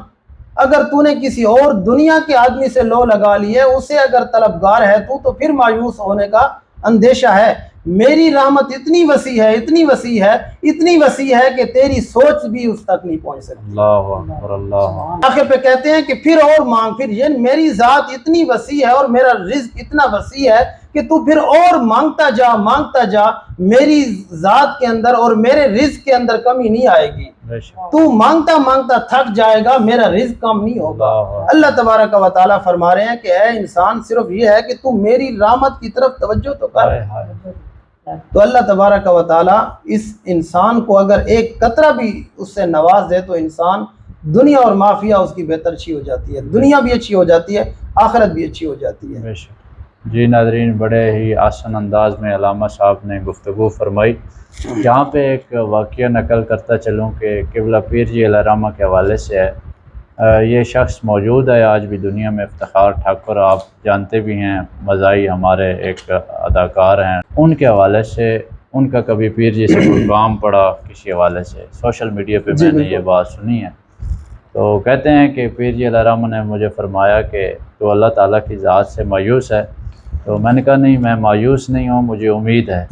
اگر تو نے کسی اور دنیا کے آدمی سے لو لگا لی ہے، اسے اگر طلبگار ہے تو پھر مایوس ہونے کا اندیشہ ہے۔ میری رحمت اتنی وسیع ہے، اتنی وسیع ہے، اتنی وسیع ہے کہ تیری سوچ بھی اس تک نہیں پہنچ سکتی۔ اللہ اکبر اللہ اکبر۔ آخر پہ کہتے ہیں کہ پھر اور مانگ، پھر یہ میری ذات اتنی وسیع ہے اور میرا رزق اتنا وسیع ہے کہ تو پھر اور مانگتا جا مانگتا جا، میری ذات کے اندر اور میرے رزق کے اندر کمی نہیں آئے گی۔ بے شک تو مانگتا مانگتا تھک جائے گا، میرا رزق کم نہیں ہوگا۔ اللہ تبارک و تعالیٰ فرما رہے ہیں کہ اے انسان، صرف یہ ہے کہ تو میری رحمت کی طرف توجہ تو کر۔ تو اللہ تبارک و تعالیٰ اس انسان کو اگر ایک قطرہ بھی اس سے نواز دے تو انسان دنیا اور ما فیہا اس کی بہتر اچھی ہو جاتی ہے، دنیا بھی اچھی ہو جاتی ہے، آخرت بھی اچھی ہو جاتی ہے۔ بے شک۔ جی ناظرین، بڑے ہی آسان انداز میں علامہ صاحب نے گفتگو فرمائی۔ یہاں پہ ایک واقعہ نقل کرتا چلوں کہ قبلہ پیر جی علیہ رحمہ کے حوالے سے ہے۔ یہ شخص موجود ہے آج بھی دنیا میں، افتخار ٹھاکر، آپ جانتے بھی ہیں، مزاحی ہمارے ایک اداکار ہیں۔ ان کے حوالے سے ان کا کبھی پیر جی سے کوئی کام پڑا کسی حوالے سے، سوشل میڈیا پہ میں نے یہ بات سنی ہے۔ تو کہتے ہیں کہ پیر جی علیہ رحمہ نے مجھے فرمایا کہ تو اللہ تعالیٰ کی ذات سے مایوس ہے؟ تو میں نے کہا نہیں، میں مایوس نہیں ہوں، مجھے امید ہے۔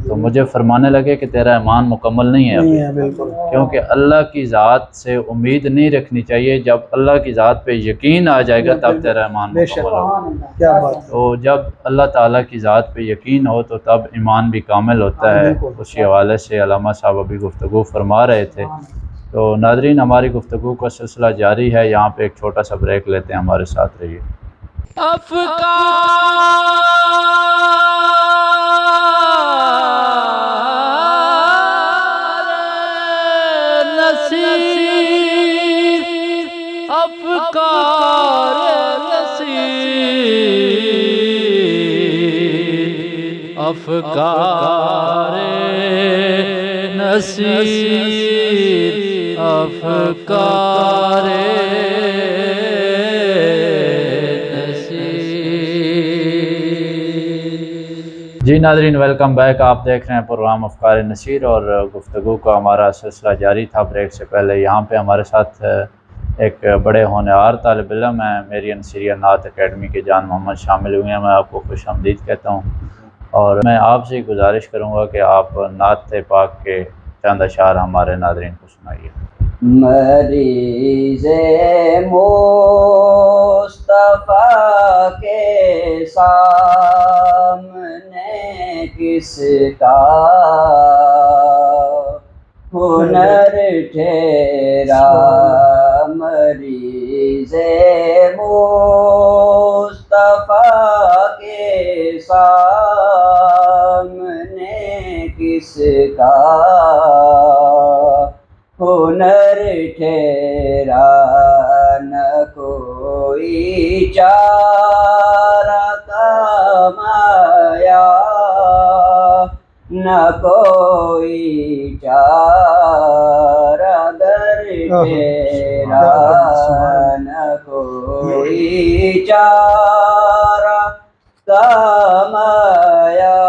تو مجھے فرمانے لگے کہ تیرا ایمان مکمل نہیں ہے ابھی، بالکل، کیونکہ اللہ کی ذات سے امید نہیں رکھنی چاہیے، جب اللہ کی ذات پہ یقین آ جائے گا تب تیرا ایمان مکمل ہوگا۔ کیا بات۔ تو جب اللہ تعالیٰ کی ذات پہ یقین ہو تو تب ایمان بھی کامل ہوتا ہے۔ اسی حوالے سے علامہ صاحب ابھی گفتگو فرما رہے تھے۔ تو ناظرین، ہماری گفتگو کا سلسلہ جاری ہے، یہاں پہ ایک چھوٹا سا بریک لیتے ہیں، ہمارے ساتھ رہیے۔ افکار نصیر، افکار جی ناظرین، ویلکم بیک۔ آپ دیکھ رہے ہیں پروگرام افکار نصیر اور گفتگو کا ہمارا سلسلہ جاری تھا۔ بریک سے پہلے یہاں پہ ہمارے ساتھ ایک بڑے ہونہار طالب علم ہیں، میری نصیریہ نعت اکیڈمی کے جان محمد شامل ہوئے ہیں۔ میں آپ کو خوش آمدید کہتا ہوں، اور میں آپ سے گزارش کروں گا کہ آپ نعت پاک کے چند اشعار ہمارے ناظرین کو سنائیے۔ مریض مصطفیٰ کے سامنے کس کا ہنر ٹھہرا، مریض مصطفیٰ کے سامنے کس کا ہنر ٹھہرا، نہ کوئی چارہ کام آیا، نہ کوئی چارہ گر ٹھہرا، نہ کوئی چارہ کام آیا،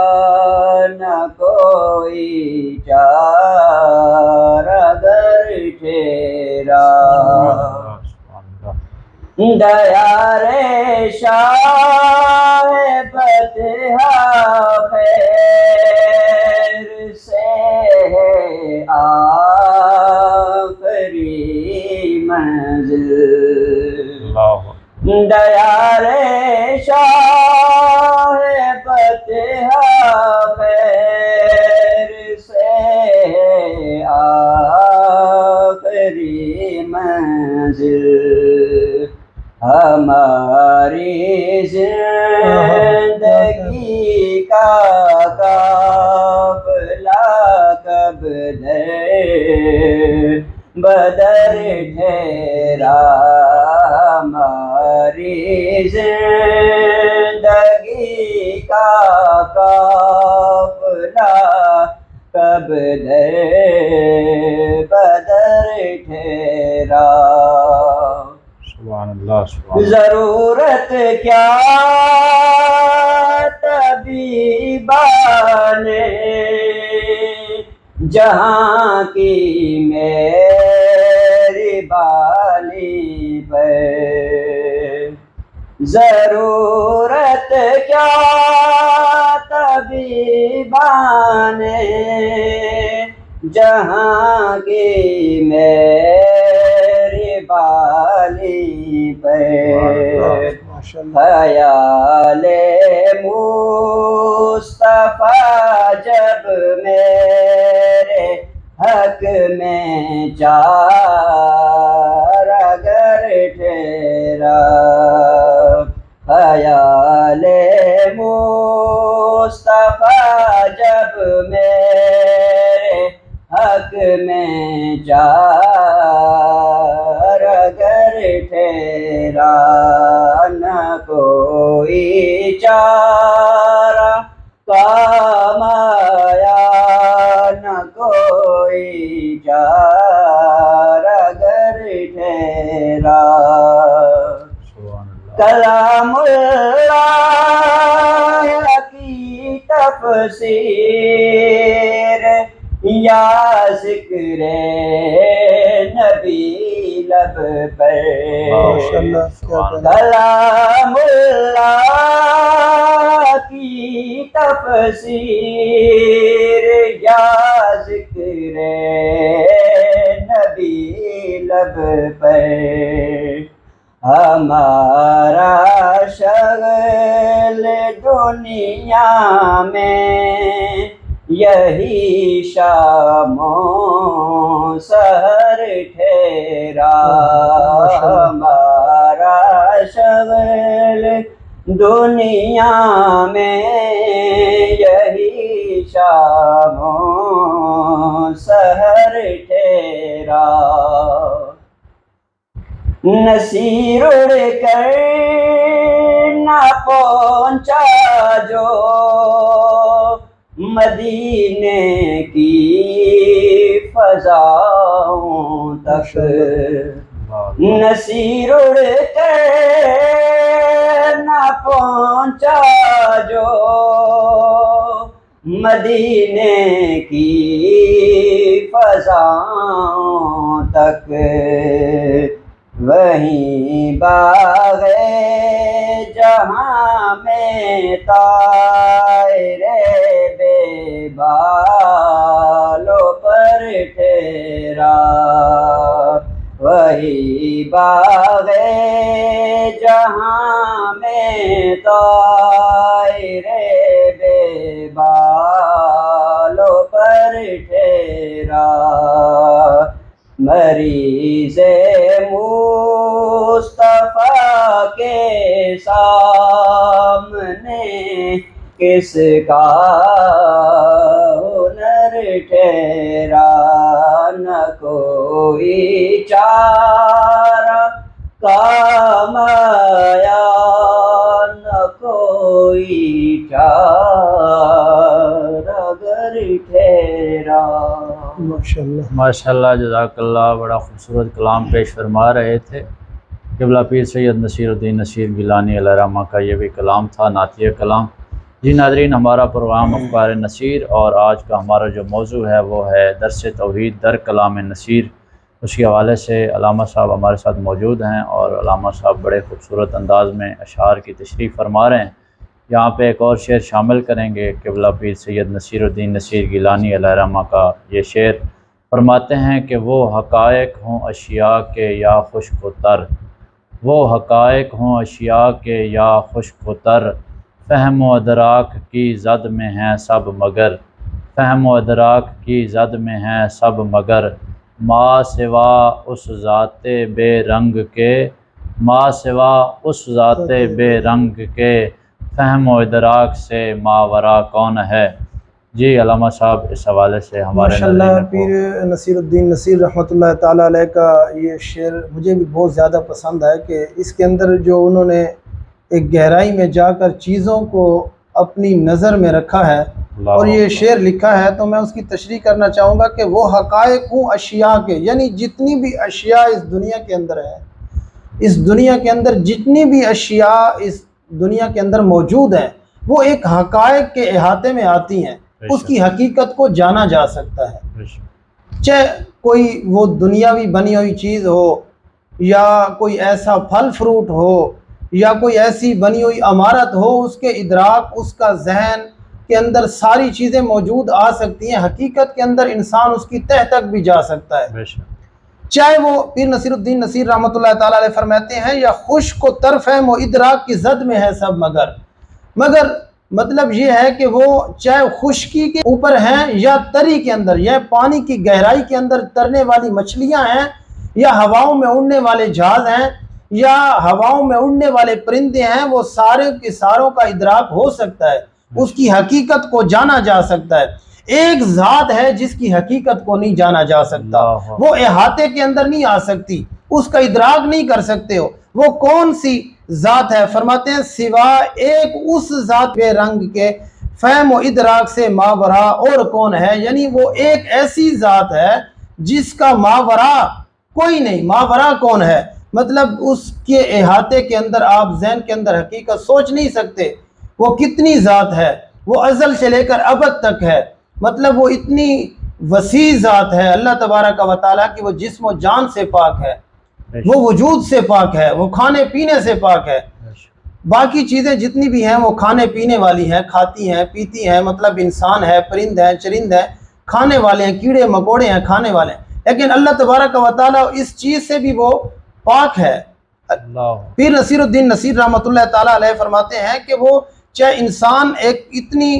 نہ کوئی چارہ گر ٹھہرا۔ دیار شاہ فتح خیر سے ہے آخری منزل، دیار شاہ فتح خیر سے ہے آخری منزل، ہماری زندگی کا قافلہ کب در بدر ٹھہرا، ہماری زندگی کا قافلہ کب در بدر ٹھہرا۔ سبحان اللہ سبحان ضرورت کیا طبیبان جہاں کی میری بالی پہ، ضرورت کیا طبیبان جہاں کی میری بالی پہ، ماشاء اللہ خیال مصطفیٰ جب میرے حق میں چار اگر ٹھہرا، خیال مصطفیٰ جب میرے حق میں چار اگر ٹھہرا، نہ کوئی چارہ کام آیا، نہ کوئی چارہ اگر ٹھہرا، سبحان اللہ کلام اللہ کی تفسیر یا ذکر نبی لب پر، ماشاء اللہ کیا کہنا کلام اللہ کی تفسیر یا ذکر نبی لب پر، ہمارا شغل دنیا میں یہی شام و سحر ٹھہرا، ہمارا شغل دنیا میں یہی شام و سحر ٹھہرا، نصیر اڑ کر نہ پہنچا جو مدینے کی فضاؤں تک، نصیر اڑ کر نہ پہنچا جو مدینے کی فضاؤں تک، وہیں باغ جہاں میں طائر بے بالوں پر ٹھہرا، وہی باغ جہاں میں طائر بے بالوں پر ٹھہرا، مریض مصطفیٰ کے سامنے کس کا ہنر ٹھہرا، نہ کوئی چارہ کام آیا، نہ کوئی چارہ گر ٹھہرا۔ ماشاء اللہ ماشاء اللہ جزاک اللہ، بڑا خوبصورت کلام پیش فرما رہے تھے قبلہ پیر سید نصیر الدین نصیر گیلانی علیہ رحمہ کا یہ بھی کلام تھا، نعتیہ کلام۔ جی ناظرین، ہمارا پروگرام افکار نصیر اور آج کا ہمارا جو موضوع ہے وہ ہے درس توحید در کلام نصیر۔ اس کے حوالے سے علامہ صاحب ہمارے ساتھ موجود ہیں اور علامہ صاحب بڑے خوبصورت انداز میں اشعار کی تشریح فرما رہے ہیں۔ یہاں پہ ایک اور شعر شامل کریں گے قبلہ پیر سید نصیر الدین نصیر گیلانی علیہ رحمہ کا۔ یہ شعر فرماتے ہیں کہ وہ حقائق ہوں اشیاء کے یا خشک و تر، وہ حقائق ہوں اشیاء کے یا خشک و تر، فہم و ادراک کی زد میں ہیں سب مگر، فہم و ادراک کی زد میں ہیں سب مگر، ما سوا اس ذات بے رنگ کے، ما سوا اس ذات بے رنگ کے، فہم و ادراک سے ماورا کون ہے۔ جی علامہ صاحب اس حوالے سے ہمارے ماشاء اللہ پیر نصیر الدین نصیر رحمۃ اللہ تعالیٰ علیہ کا یہ شعر مجھے بھی بہت زیادہ پسند ہے کہ اس کے اندر جو انہوں نے ایک گہرائی میں جا کر چیزوں کو اپنی نظر میں رکھا ہے اور یہ شعر لکھا ہے، تو میں اس کی تشریح کرنا چاہوں گا کہ وہ حقائق ہوں اشیاء کے، یعنی جتنی بھی اشیاء اس دنیا کے اندر ہے اس دنیا کے اندر جتنی بھی اشیاء اس دنیا کے اندر موجود ہیں وہ ایک حقائق کے احاطے میں آتی ہیں، اس کی حقیقت کو جانا جا سکتا ہے، چاہے کوئی وہ دنیاوی بنی ہوئی چیز ہو یا کوئی ایسا پھل فروٹ ہو یا کوئی ایسی بنی ہوئی عمارت ہو، اس کے ادراک، اس کا ذہن کے اندر ساری چیزیں موجود آ سکتی ہیں، حقیقت کے اندر انسان اس کی تہ تک بھی جا سکتا ہے، چاہے وہ پیر نصیر الدین نصیر رحمۃ اللہ تعالیٰ علیہ فرماتے ہیں یا خشک و تر فہم و ادراک کی زد میں ہے سب، مگر مطلب یہ ہے کہ وہ چاہے خشکی کے اوپر ہیں یا تری کے اندر، یا پانی کی گہرائی کے اندر ترنے والی مچھلیاں ہیں یا ہواؤں میں اڑنے والے جہاز ہیں یا ہواؤں میں اڑنے والے پرندے ہیں، وہ سارے کے ساروں کا ادراک ہو سکتا ہے، اس کی حقیقت کو جانا جا سکتا ہے۔ ایک ذات ہے جس کی حقیقت کو نہیں جانا جا سکتا، وہ احاطے کے اندر نہیں آ سکتی، اس کا ادراک نہیں کر سکتے ہو، وہ کون سی ذات ہے؟ فرماتے ہیں سوا ایک اس ذات بے رنگ کے فہم و ادراک سے ماورا اور کون ہے، یعنی وہ ایک ایسی ذات ہے جس کا ماورا کوئی نہیں۔ ماورا کون ہے؟ مطلب اس کے احاطے کے اندر آپ ذہن کے اندر حقیقت سوچ نہیں سکتے، وہ کتنی ذات ہے، وہ ازل سے لے کر ابد تک ہے، مطلب وہ اتنی وسیع ذات ہے اللہ تبارک و تعالیٰ کی، وہ جسم و جان سے پاک ہے، وہ وجود سے پاک ہے، وہ کھانے پینے سے پاک ہے، باقی چیزیں جتنی بھی ہیں وہ کھانے پینے والی ہیں، کھاتی ہیں پیتی ہیں، مطلب انسان ہے، پرند ہے، چرند ہے، کھانے والے ہیں، کیڑے مکوڑے ہیں، کھانے والے ہیں، لیکن اللہ تبارک و تعالیٰ اس چیز سے بھی وہ پاک ہے۔ پیر نصیر الدین نصیر رحمۃ اللہ تعالیٰ علیہ فرماتے ہیں کہ وہ چاہے انسان ایک اتنی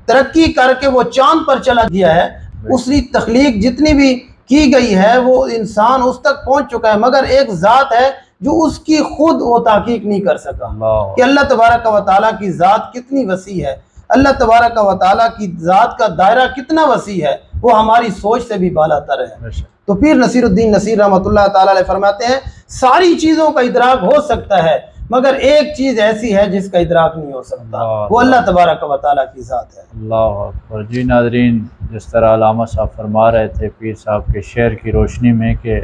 ترقی کر کے وہ چاند پر چلا گیا ہے، اس کی تخلیق جتنی بھی کی گئی ہے وہ انسان اس تک پہنچ چکا ہے، مگر ایک ذات ہے جو اس کی خود وہ تحقیق نہیں کر سکا کہ اللہ تبارک و تعالیٰ کی ذات کتنی وسیع ہے، اللہ تبارک و تعالیٰ کی ذات کا دائرہ کتنا وسیع ہے، وہ ہماری سوچ سے بھی بالا تر ہے۔ تو پیر نصیر الدین نصیر رحمۃ اللہ تعالیٰ علیہ فرماتے ہیں ساری چیزوں کا ادراک ہو سکتا ہے مگر ایک چیز ایسی ہے جس کا ادراک نہیں ہو سکتا، وہ اللہ تبارک و تعالیٰ کی ذات ہے۔ اللہ اکبر۔ جی ناظرین، جس طرح علامہ صاحب فرما رہے تھے پیر صاحب کے شعر کی روشنی میں کہ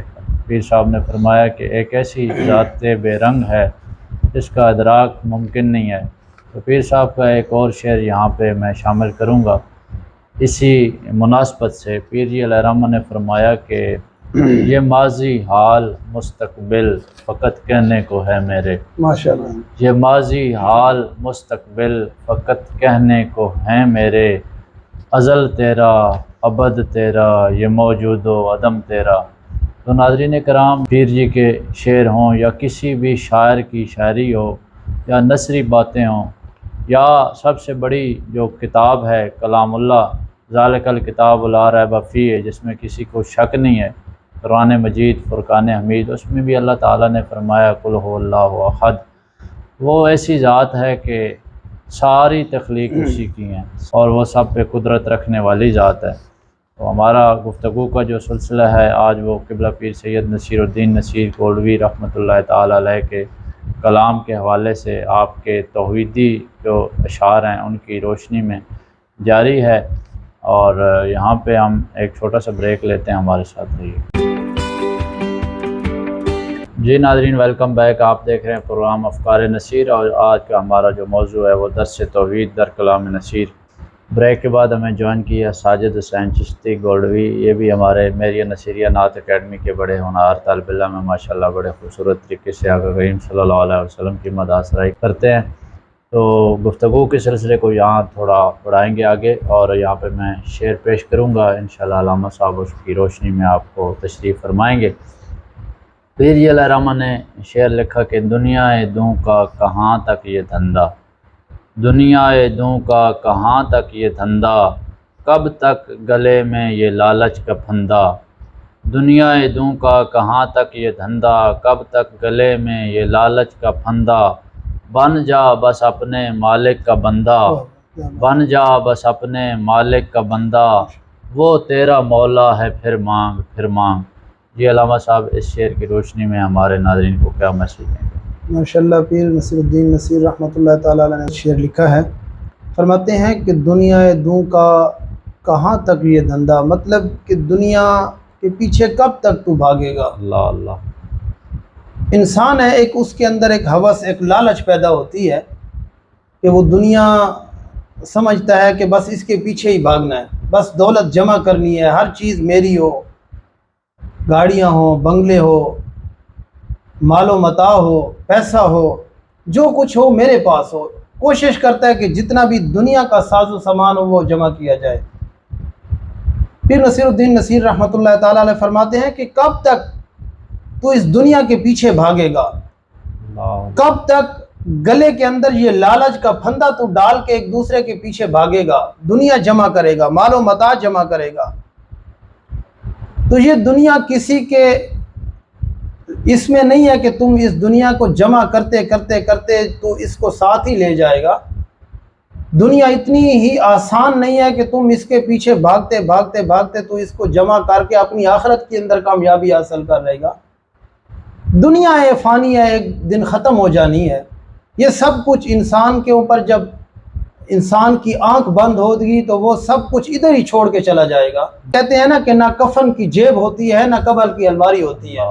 پیر صاحب نے فرمایا کہ ایک ایسی ذات بے رنگ ہے جس کا ادراک ممکن نہیں ہے، تو پیر صاحب کا ایک اور شعر یہاں پہ میں شامل کروں گا اسی مناسبت سے۔ پیر جی علیہ الرحمہ نے فرمایا کہ یہ ماضی حال مستقبل فقط کہنے کو ہے میرے، ماشاءاللہ، یہ ماضی حال مستقبل فقط کہنے کو ہے میرے، ازل تیرا ابد تیرا یہ موجود و عدم تیرا۔ تو ناظرین کرام، پیر جی کے شعر ہوں یا کسی بھی شاعر کی شاعری ہو یا نثری باتیں ہوں یا سب سے بڑی جو کتاب ہے کلام اللہ، ذالک الکتاب لا ریب فیہ، جس میں کسی کو شک نہیں ہے، قرآن مجید فرقان حمید، اس میں بھی اللہ تعالیٰ نے فرمایا قل هو اللہ احد۔ وہ ایسی ذات ہے کہ ساری تخلیق اسی کی ہیں اور وہ سب پہ قدرت رکھنے والی ذات ہے۔ تو ہمارا گفتگو کا جو سلسلہ ہے آج وہ قبلہ پیر سید نصیر الدین نصیر گولوی رحمۃ اللہ تعالیٰ علیہ کے کلام کے حوالے سے آپ کے توحیدی جو اشعار ہیں ان کی روشنی میں جاری ہے، اور یہاں پہ ہم ایک چھوٹا سا بریک لیتے ہیں، ہمارے ساتھ رہیے۔ جی ناظرین، ویلکم بیک۔ آپ دیکھ رہے ہیں پروگرام افکار نصیر، اور آج کا ہمارا جو موضوع ہے وہ درس توحید در کلام نصیر۔ بریک کے بعد ہمیں جوائن کیا ساجد حسین چشتی گولڈوی، یہ بھی ہمارے میری نصیریہ نعت اکیڈمی کے بڑے ہونہار طالب علم ہیں، ماشاءاللہ بڑے خوبصورت طریقے سے آقا کریم صلی اللہ علیہ وسلم کی مدح سرائی کرتے ہیں۔ تو گفتگو کے سلسلے کو یہاں تھوڑا بڑھائیں گے آگے، اور یہاں پہ میں شعر پیش کروں گا، انشاءاللہ علامہ صاحب اس کی روشنی میں آپ کو تشریف فرمائیں گے۔ پیر جی علیہ الرحمہ نے شعر لکھا کہ دنیا دوں کا کہاں تک یہ دھندا، دنیا دوں کا کہاں تک یہ دھندا، کب تک گلے میں یہ لالچ کا پھندا، دنیا دوں کا کہاں تک یہ دھندا، کب تک گلے میں یہ لالچ کا پھندا، بن جا بس اپنے مالک کا بندہ، بن جا بس اپنے مالک کا بندہ، وہ تیرا مولا ہے پھر مانگ پھر مانگ۔ جی علامہ صاحب، اس شعر کی روشنی میں ہمارے ناظرین کو کیا میسیج دیں گے؟ ماشاءاللہ، پیر نصیر الدین نصیر رحمۃ اللہ تعالیٰ علیہ نے شعر لکھا ہے، فرماتے ہیں کہ دنیا دوں کا کہاں تک یہ دھندا، مطلب کہ دنیا کے پیچھے کب تک تو بھاگے گا۔ اللہ اللہ۔ انسان ہے ایک، اس کے اندر ایک ہوس، ایک لالچ پیدا ہوتی ہے کہ وہ دنیا سمجھتا ہے کہ بس اس کے پیچھے ہی بھاگنا ہے، بس دولت جمع کرنی ہے، ہر چیز میری ہو، گاڑیاں ہوں، بنگلے ہو، مال و متاع ہو، پیسہ ہو، جو کچھ ہو میرے پاس ہو۔ کوشش کرتا ہے کہ جتنا بھی دنیا کا ساز و سامان ہو وہ جمع کیا جائے۔ پھر نصیر الدین نصیر رحمۃ اللہ تعالیٰ علیہ فرماتے ہیں کہ کب تک تو اس دنیا کے پیچھے بھاگے گا، کب تک گلے کے اندر یہ لالچ کا پھندا تو ڈال کے ایک دوسرے کے پیچھے بھاگے گا، دنیا جمع کرے گا، مال و متاع جمع کرے گا۔ تو یہ دنیا کسی کے اس میں نہیں ہے کہ تم اس دنیا کو جمع کرتے کرتے کرتے تو اس کو ساتھ ہی لے جائے گا۔ دنیا اتنی ہی آسان نہیں ہے کہ تم اس کے پیچھے بھاگتے بھاگتے بھاگتے تو اس کو جمع کر کے اپنی آخرت کے اندر کامیابی حاصل کر رہے گا۔ دنیا ہے، فانی ہے، ایک دن ختم ہو جانی ہے۔ یہ سب کچھ انسان کے اوپر جب انسان کی آنکھ بند ہوگی تو وہ سب کچھ ادھر ہی چھوڑ کے چلا جائے گا۔ کہتے ہیں نا کہ نہ کفن کی جیب ہوتی ہے، نہ قبر کی الماری ہوتی ہے،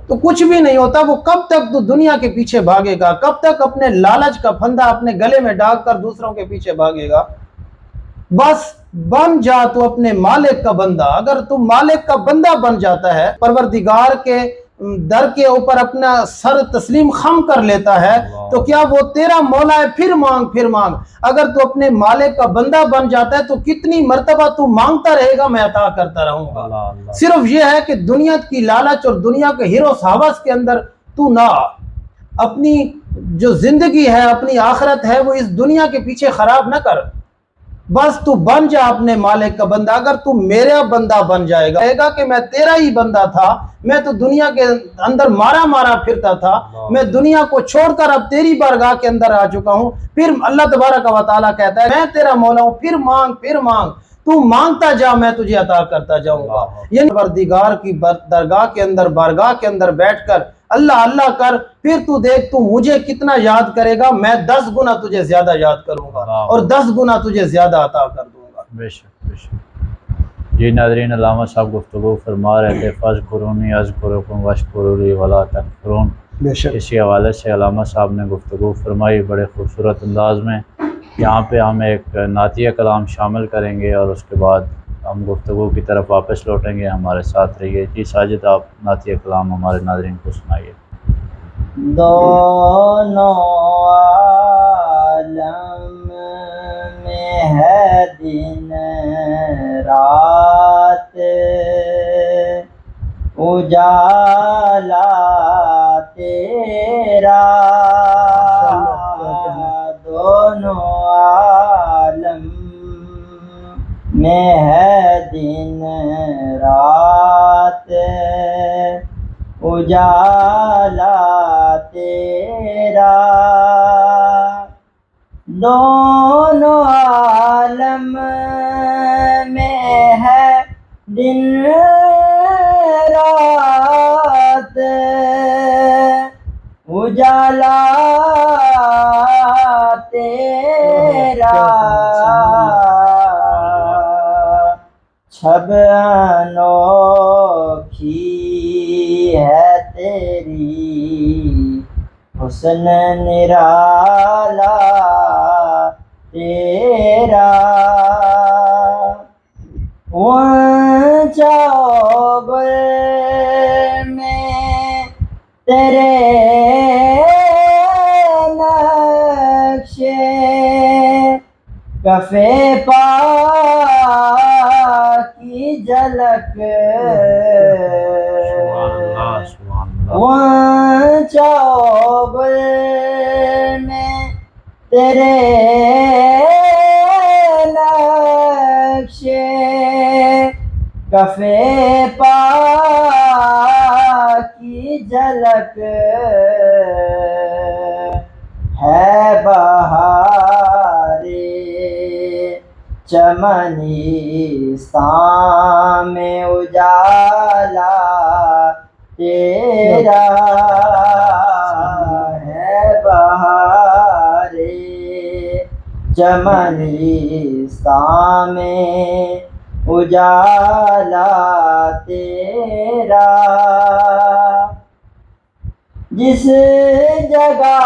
تو کچھ بھی نہیں ہوتا۔ وہ کب تک تو دنیا کے پیچھے بھاگے گا، کب تک اپنے لالچ کا پھندا اپنے گلے میں ڈال کر دوسروں کے پیچھے بھاگے گا؟ بس بن جا تو اپنے مالک کا بندہ۔ اگر تو مالک کا بندہ بن جاتا ہے، پروردگار کے در کے اوپر اپنا سر تسلیم خم کر لیتا ہے، تو کیا وہ تیرا مولا ہے؟ پھر مانگ پھر مانگ۔ اگر تو اپنے مالک کا بندہ بن جاتا ہے تو کتنی مرتبہ تو مانگتا رہے گا، میں عطا کرتا رہوں گا۔ صرف یہ ہے کہ دنیا کی لالچ اور دنیا کے ہروس ہوس کے اندر تو نہ آ۔ اپنی جو زندگی ہے، اپنی آخرت ہے، وہ اس دنیا کے پیچھے خراب نہ کر۔ بس تو بن جا اپنے مالک کا بندہ۔ اگر تو میرا بندہ بن جائے گا، کہے گا کہ میں تیرا ہی بندہ تھا، میں تو دنیا کے اندر مارا مارا پھرتا تھا، میں دنیا کو چھوڑ کر اب تیری بارگاہ کے اندر آ چکا ہوں۔ پھر اللہ تبارک و تعالیٰ کہتا ہے میں تیرا مولا ہوں، پھر مانگ پھر مانگ، تو مانگتا جا، میں تجھے عطا کرتا جاؤں گا۔ یعنی پروردگار کی درگاہ کے اندر، بارگاہ کے اندر بیٹھ کر اللہ اللہ کر، پھر تو دیکھ تو مجھے کتنا یاد کرے گا، میں 10 گنا تجھے زیادہ یاد کروں گا اور 10 گنا تجھے زیادہ عطا کر دوں گا۔ بے شک بے شک۔ جی ناظرین، علامہ صاحب گفتگو فرما رہے تھے فاذکرونی اذکرکم واشکروا لی ولا تکفرون۔ بے شک اسی حوالے سے علامہ صاحب نے گفتگو فرمائی بڑے خوبصورت انداز میں۔ یہاں پہ ہم ایک نعتیہ کلام شامل کریں گے اور اس کے بعد ہم گفتگو کی طرف واپس لوٹیں گے۔ ہمارے ساتھ رہیے۔ جی ساجد، آپ نعتیہ کلام ہمارے ناظرین کو سنائیے۔ دونوں عالم میں ہے دن رات، اجالا تیرا، دونوں عالم میں ہے دن رات، اجالا تیرا، دونوں عالم میں ہے دن رات، اجالا تیرا، چھب انوکھی ہے تیری، حسن نرالا تیرا، وانچا گل میں تیرے نقشے، کفے پا کی جھلک، وانچا گل میں تیرے نقشے، کفے پا کی جھلک، ہے بہارِ چمنستان میں اجالا تیرا، ہے بہارِ چمنستان میں اجالا تیرا، جس جگہ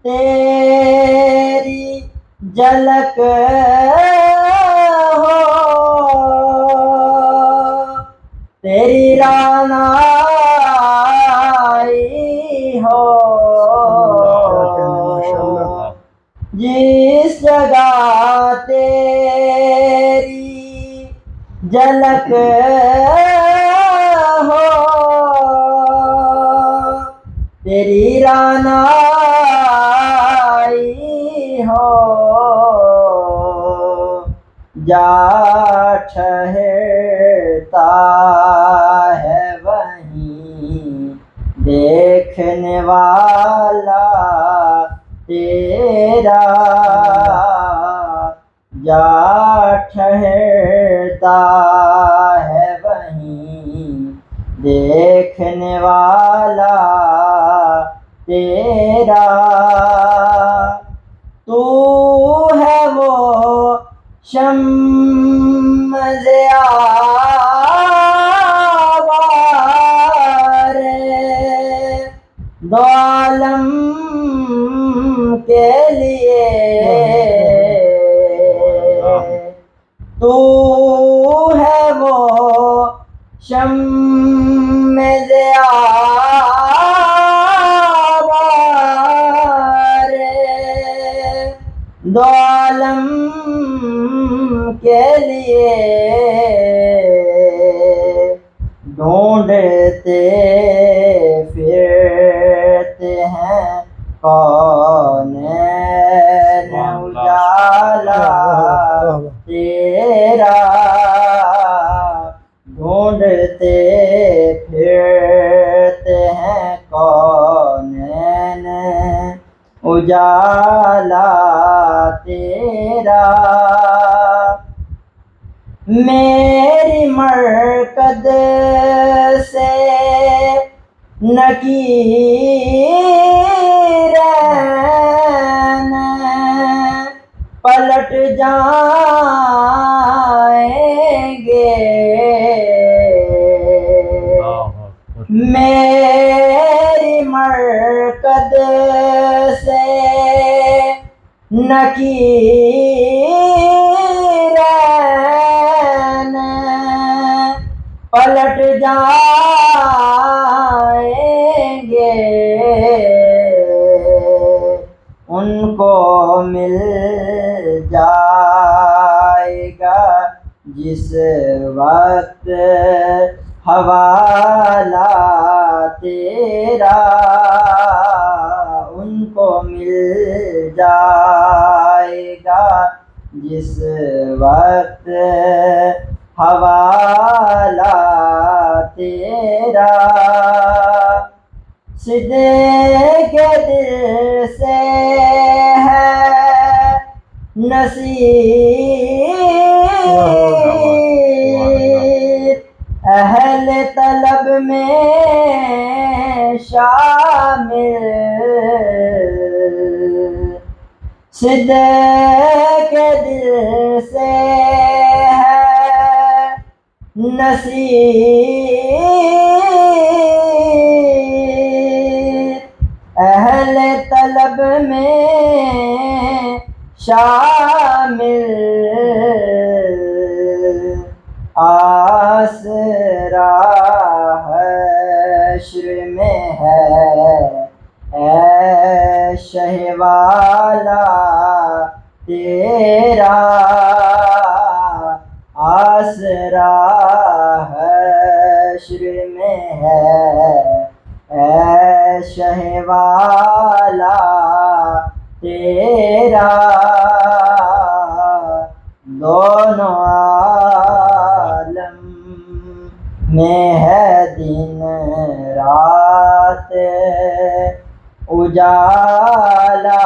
تیری جھلک ہو تیری رعنائی ہو جس جگہ تیری جھلک ہو تیری رعنائی ہو جا ٹھہرتا ہے وہیں دیکھنے والا تیرا جا ٹھہرتا ہے وہیں دیکھنے والا تیرا تو ہے وہ شمع ضیاء دو عالم کے لیے تو ہے وہ شمع ضیاء دو عالم کے لیے ڈھونڈتے پھرتے ہیں کونین اجالا تیرا ڈھونڈتے پھرتے ہیں کونین اجالا تیرا میری مرکد سے نکیرین پلٹ جائیں گے میری مرکد سے نکیرین پلٹ جائیں گے ان کو مل جائے گا جس وقت حوالہ تیرا ان کو مل جائے گا جس وقت حوالہ تیرا صدق دل سے ہے نصیب اہل طلب میں شامل صدق دل سے ہے نصیب اہل طلب میں شامل آسرا حشر میں ہے اے شہ والا تیرا آسرا حشر میں ہے اے شہ والا تیرا دونوں عالم میں ہے دن رات اجالا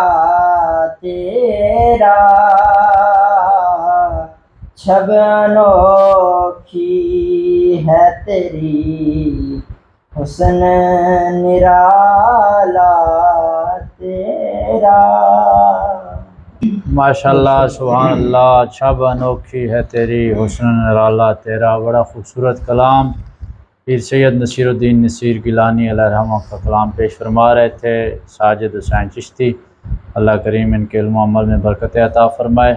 تیرا چھب انوکھی ہے تیری حسن نرالا تیرا ماشاءاللہ سبحان اللہ، چھب انوکھی ہے تیری حسن نرالا تیرا۔ بڑا خوبصورت کلام پیر سید نصیر الدین نصیر گیلانی علیہ رحمہ کا کلام پیش فرما رہے تھے ساجد حسین چشتی، اللہ کریم ان کے علم و عمل میں برکت عطا فرمائے۔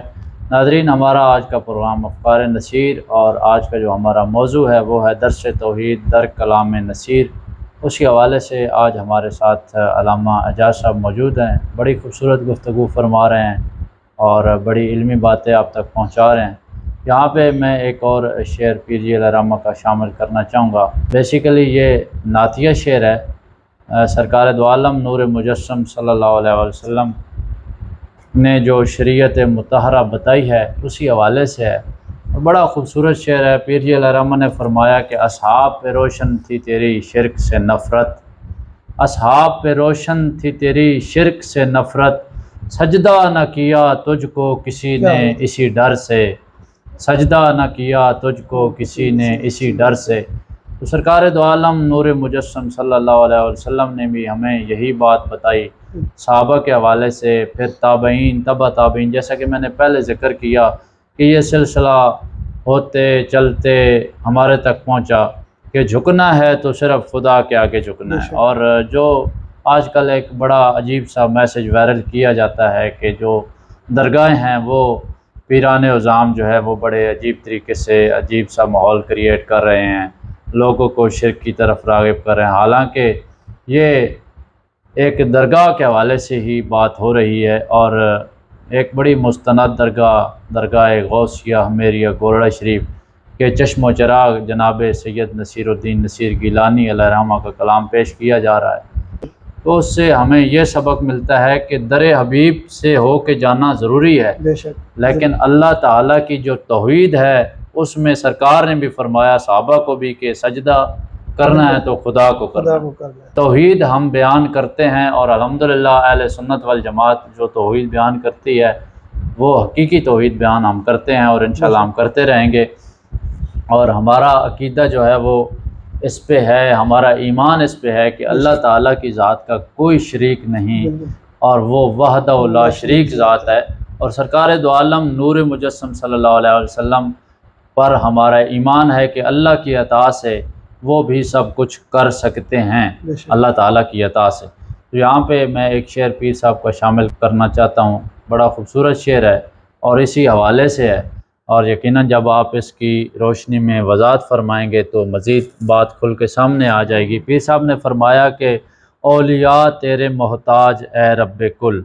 ناظرین، ہمارا آج کا پروگرام افکار نصیر، اور آج کا جو ہمارا موضوع ہے وہ ہے درس توحید در کلام نصیر۔ اس کے حوالے سے آج ہمارے ساتھ علامہ اعجاز صاحب موجود ہیں، بڑی خوبصورت گفتگو فرما رہے ہیں اور بڑی علمی باتیں آپ تک پہنچا رہے ہیں۔ یہاں پہ میں ایک اور شعر پیر جی علیہ رحمہ کا شامل کرنا چاہوں گا۔ بیسیکلی یہ نعتیہ شعر ہے۔ سرکار دو عالم نور مجسم صلی اللہ علیہ وسلم نے جو شریعت مطہرہ بتائی ہے اسی حوالے سے ہے، بڑا خوبصورت شعر ہے۔ پیر جی علیہ رحمہ نے فرمایا کہ اصحاب پہ روشن تھی تیری شرک سے نفرت، اصحاب پہ روشن تھی تیری شرک سے نفرت، سجدہ نہ کیا تجھ کو کسی نے اسی ڈر سے، سجدہ نہ کیا تجھ کو کسی نے اسی ڈر سے۔ تو سرکار دو عالم نور مجسم صلی اللہ علیہ وسلم نے بھی ہمیں یہی بات بتائی صحابہ کے حوالے سے، پھر تابعین، تبع تابعین، جیسا کہ میں نے پہلے ذکر کیا کہ یہ سلسلہ ہوتے چلتے ہمارے تک پہنچا کہ جھکنا ہے تو صرف خدا کے آگے جھکنا ہے۔ اور جو آج کل ایک بڑا عجیب سا میسج وائرل کیا جاتا ہے کہ جو درگاہیں ہیں وہ پیران عظام جو ہے وہ بڑے عجیب طریقے سے عجیب سا ماحول کریٹ کر رہے ہیں، لوگوں کو شرک کی طرف راغب کر رہے ہیں، حالانکہ یہ ایک درگاہ کے حوالے سے ہی بات ہو رہی ہے، اور ایک بڑی مستند درگاہ غوثیہ ہمیریہ گورڑہ شریف کے چشم و چراغ جناب سید نصیر الدین نصیر گیلانی علیہ رحمہ کا کلام پیش کیا جا رہا ہے۔ تو اس سے ہمیں یہ سبق ملتا ہے کہ در حبیب سے ہو کے جانا ضروری ہے، بے شک، لیکن اللہ تعالیٰ کی جو توحید ہے اس میں سرکار نے بھی فرمایا صحابہ کو بھی کہ سجدہ کرنا ہے تو خدا کو کرنا ہے۔ توحید ہم بیان کرتے ہیں، اور الحمدللہ اہل سنت والجماعت جو توحید بیان کرتی ہے وہ حقیقی توحید بیان ہم کرتے ہیں، اور انشاءاللہ ہم کرتے رہیں گے۔ اور ہمارا عقیدہ جو ہے وہ اس پہ ہے، ہمارا ایمان اس پہ ہے کہ اللہ تعالیٰ کی ذات کا کوئی شریک نہیں، اور وہ وحدہ لا شریک ذات ہے۔ اور سرکار دو عالم نور مجسم صلی اللہ علیہ وسلم پر ہمارا ایمان ہے کہ اللہ کی عطا سے وہ بھی سب کچھ کر سکتے ہیں، اللہ تعالیٰ کی عطا سے۔ تو یہاں پہ میں ایک شعر پیر صاحب کا شامل کرنا چاہتا ہوں، بڑا خوبصورت شعر ہے اور اسی حوالے سے ہے، اور یقیناً جب آپ اس کی روشنی میں وضاحت فرمائیں گے تو مزید بات کھل کے سامنے آ جائے گی۔ پیر صاحب نے فرمایا کہ اولیاء تیرے محتاج اے رب کل،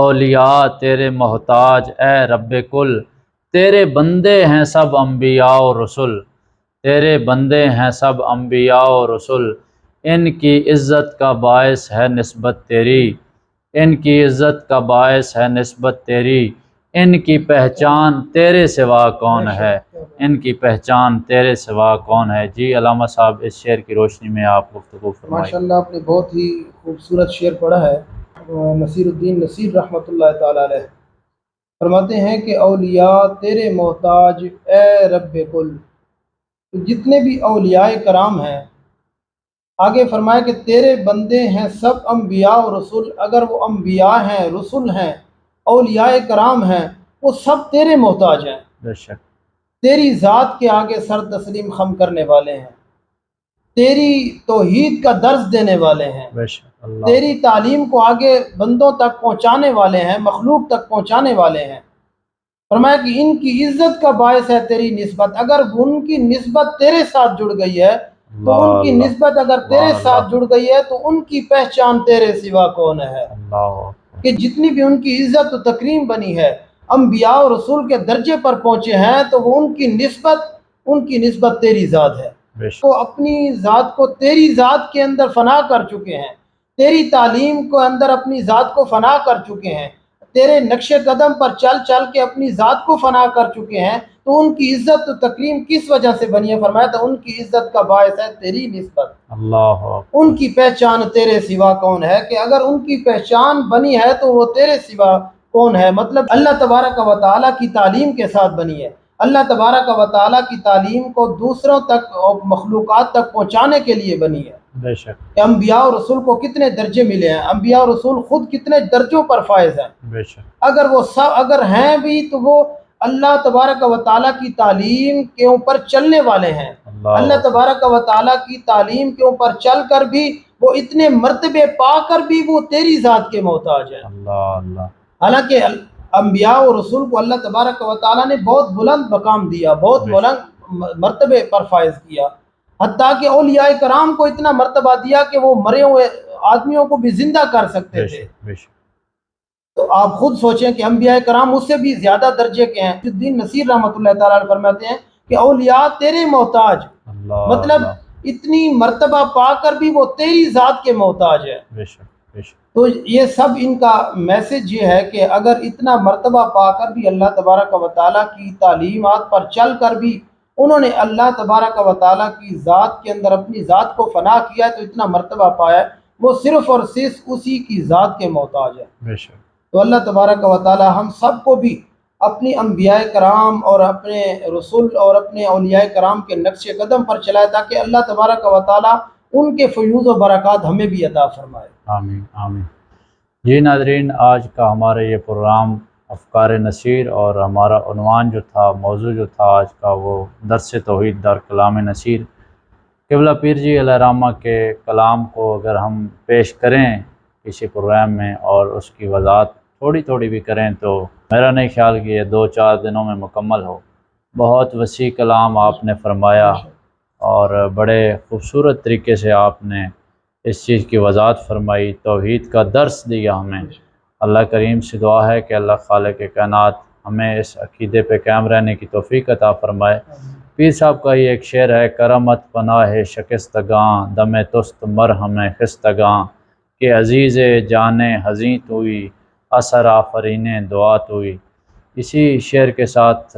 اولیاء تیرے محتاج اے رب کل، تیرے بندے ہیں سب انبیاء و رسول، تیرے بندے ہیں سب انبیاء و رسول، ان کی عزت کا باعث ہے نسبت تیری، ان کی عزت کا باعث ہے نسبت تیری، ان کی پہچان تیرے سوا کون ہے، ان کی پہچان تیرے سوا کون ہے۔ جی علامہ صاحب اس شعر کی روشنی میں آپ گفتگو فرمائیں۔ ماشاءاللہ آپ نے بہت ہی خوبصورت شعر پڑھا ہے۔ نصیر الدین نصیر رحمۃ اللہ تعالیٰ علیہ فرماتے ہیں کہ اولیاء تیرے محتاج اے رب کل، جتنے بھی اولیاء کرام ہیں، آگے فرمایا کہ تیرے بندے ہیں سب انبیاء و رسول، اگر وہ انبیاء ہیں، رسول ہیں، اولیاء کرام ہیں، وہ سب تیرے محتاج ہیں، بے شک تیری ذات کے آگے سر تسلیم خم کرنے والے ہیں، تیری توحید کا درس دینے والے ہیں، بے شک اللہ، تیری تعلیم کو آگے بندوں تک پہنچانے والے ہیں، مخلوق تک پہنچانے والے ہیں۔ فرمایا کہ ان کی عزت کا باعث ہے تیری نسبت، اگر ان کی نسبت تیرے ساتھ جڑ گئی ہے تو ان کی نسبت اگر تیرے ساتھ جڑ گئی ہے تو ان کی پہچان تیرے سوا کون ہے، کہ جتنی بھی ان کی عزت و تکریم بنی ہے، انبیاء و رسول کے درجے پر پہنچے ہیں، تو وہ ان کی نسبت تیری ذات ہے، وہ اپنی ذات کو تیری ذات کے اندر فنا کر چکے ہیں، تیری تعلیم کو اندر اپنی ذات کو فنا کر چکے ہیں، تیرے نقش قدم پر چل چل کے اپنی ذات کو فنا کر چکے ہیں، تو ان کی عزت و تکریم کس وجہ سے بنی ہے؟ فرمایا تو ان کی عزت کا باعث ہے تیری نسبت، اللہ، ان کی پہچان تیرے سوا کون ہے، کہ اگر ان کی پہچان بنی ہے تو وہ تیرے سوا کون ہے، مطلب اللہ تبارک و تعالیٰ کی تعلیم کے ساتھ بنی ہے۔ اللہ تبارک و تعالیٰ کی تعلیم کو دوسروں تک اور مخلوقات تک پہنچانے کے لیے بنی ہے۔ بے شک کہ انبیاء و رسول کو کتنے درجے ملے ہیں، انبیاء و رسول خود کتنے درجوں پر فائز ہیں، بے شک اگر وہ سب اگر ہیں بھی تو وہ اللہ تبارک و تعالیٰ کی تعلیم کے اوپر چلنے والے ہیں. اللہ تبارک و تعالیٰ کی تعلیم کے اوپر چل کر بھی وہ اتنے مرتبے پا کر بھی وہ تیری ذات کے محتاج ہیں. اللہ حالانکہ انبیاء و رسول کو اللہ تبارک و تعالیٰ نے بہت بلند مقام دیا، بہت بلند مرتبے پر فائز کیا، حتیٰ کہ اولیاء کرام کو اتنا مرتبہ دیا کہ وہ مرے ہوئے آدمیوں کو بھی زندہ کر سکتے تھے. تو آپ خود سوچیں کہ انبیاء کرام اس سے بھی زیادہ درجے کے ہیں. الدین نصیر رحمۃ اللہ تعالیٰ علیہ فرماتے ہیں کہ اولیاء تیرے محتاج، مطلب اتنی مرتبہ پا کر بھی وہ تیری ذات کے محتاج ہے. تو یہ سب ان کا میسج یہ ہے کہ اگر اتنا مرتبہ پا کر بھی اللہ تبارک و تعالیٰ کی تعلیمات پر چل کر بھی انہوں نے اللہ تبارک و تعالیٰ کی ذات کے اندر اپنی ذات کو فنا کیا ہے، تو اتنا مرتبہ پایا ہے، وہ صرف اور صرف اسی کی ذات کے محتاج ہے. تو اللہ تبارک و تعالیٰ ہم سب کو بھی اپنی انبیاء کرام اور اپنے رسول اور اپنے اولیاء کرام کے نقش قدم پر چلائے، تاکہ اللہ تبارک و تعالیٰ ان کے فیوض و برکات ہمیں بھی عطا فرمائے. آمین آمین. جی ناظرین، آج کا ہمارا یہ پروگرام افکار نصیر، اور ہمارا عنوان جو تھا، موضوع جو تھا آج کا، وہ درس توحید در کلام نصیر. قبلہ پیر جی علیہ رحمہ کے کلام کو اگر ہم پیش کریں کسی پروگرام میں اور اس کی وضاحت تھوڑی تھوڑی بھی کریں، تو میرا نہیں خیال کہ یہ 2-4 دنوں میں مکمل ہو. بہت وسیع کلام آپ نے فرمایا اور بڑے خوبصورت طریقے سے آپ نے اس چیز کی وضاحت فرمائی، توحید کا درس دیا ہمیں. اللہ کریم سے دعا ہے کہ اللہ خالق کائنات ہمیں اس عقیدے پہ قائم رہنے کی توفیق عطا فرمائے. پیر صاحب کا یہ ایک شعر ہے: کرمت پناہ شکستگاں، دم تست مرہم خستگاں، کہ عزیز جان حزیں توئی، اثر آفرین دعا توئی. اسی شعر کے ساتھ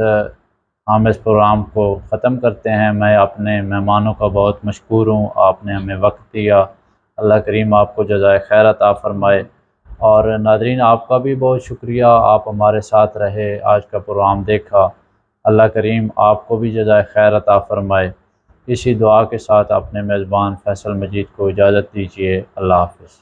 ہم اس پروگرام کو ختم کرتے ہیں. میں اپنے مہمانوں کا بہت مشکور ہوں، آپ نے ہمیں وقت دیا. اللہ کریم آپ کو جزائے خیر عطا فرمائے. اور ناظرین، آپ کا بھی بہت شکریہ، آپ ہمارے ساتھ رہے، آج کا پروگرام دیکھا. اللہ کریم آپ کو بھی جزائے خیر عطا فرمائے. اسی دعا کے ساتھ اپنے میزبان فیصل مجید کو اجازت دیجیے. اللہ حافظ.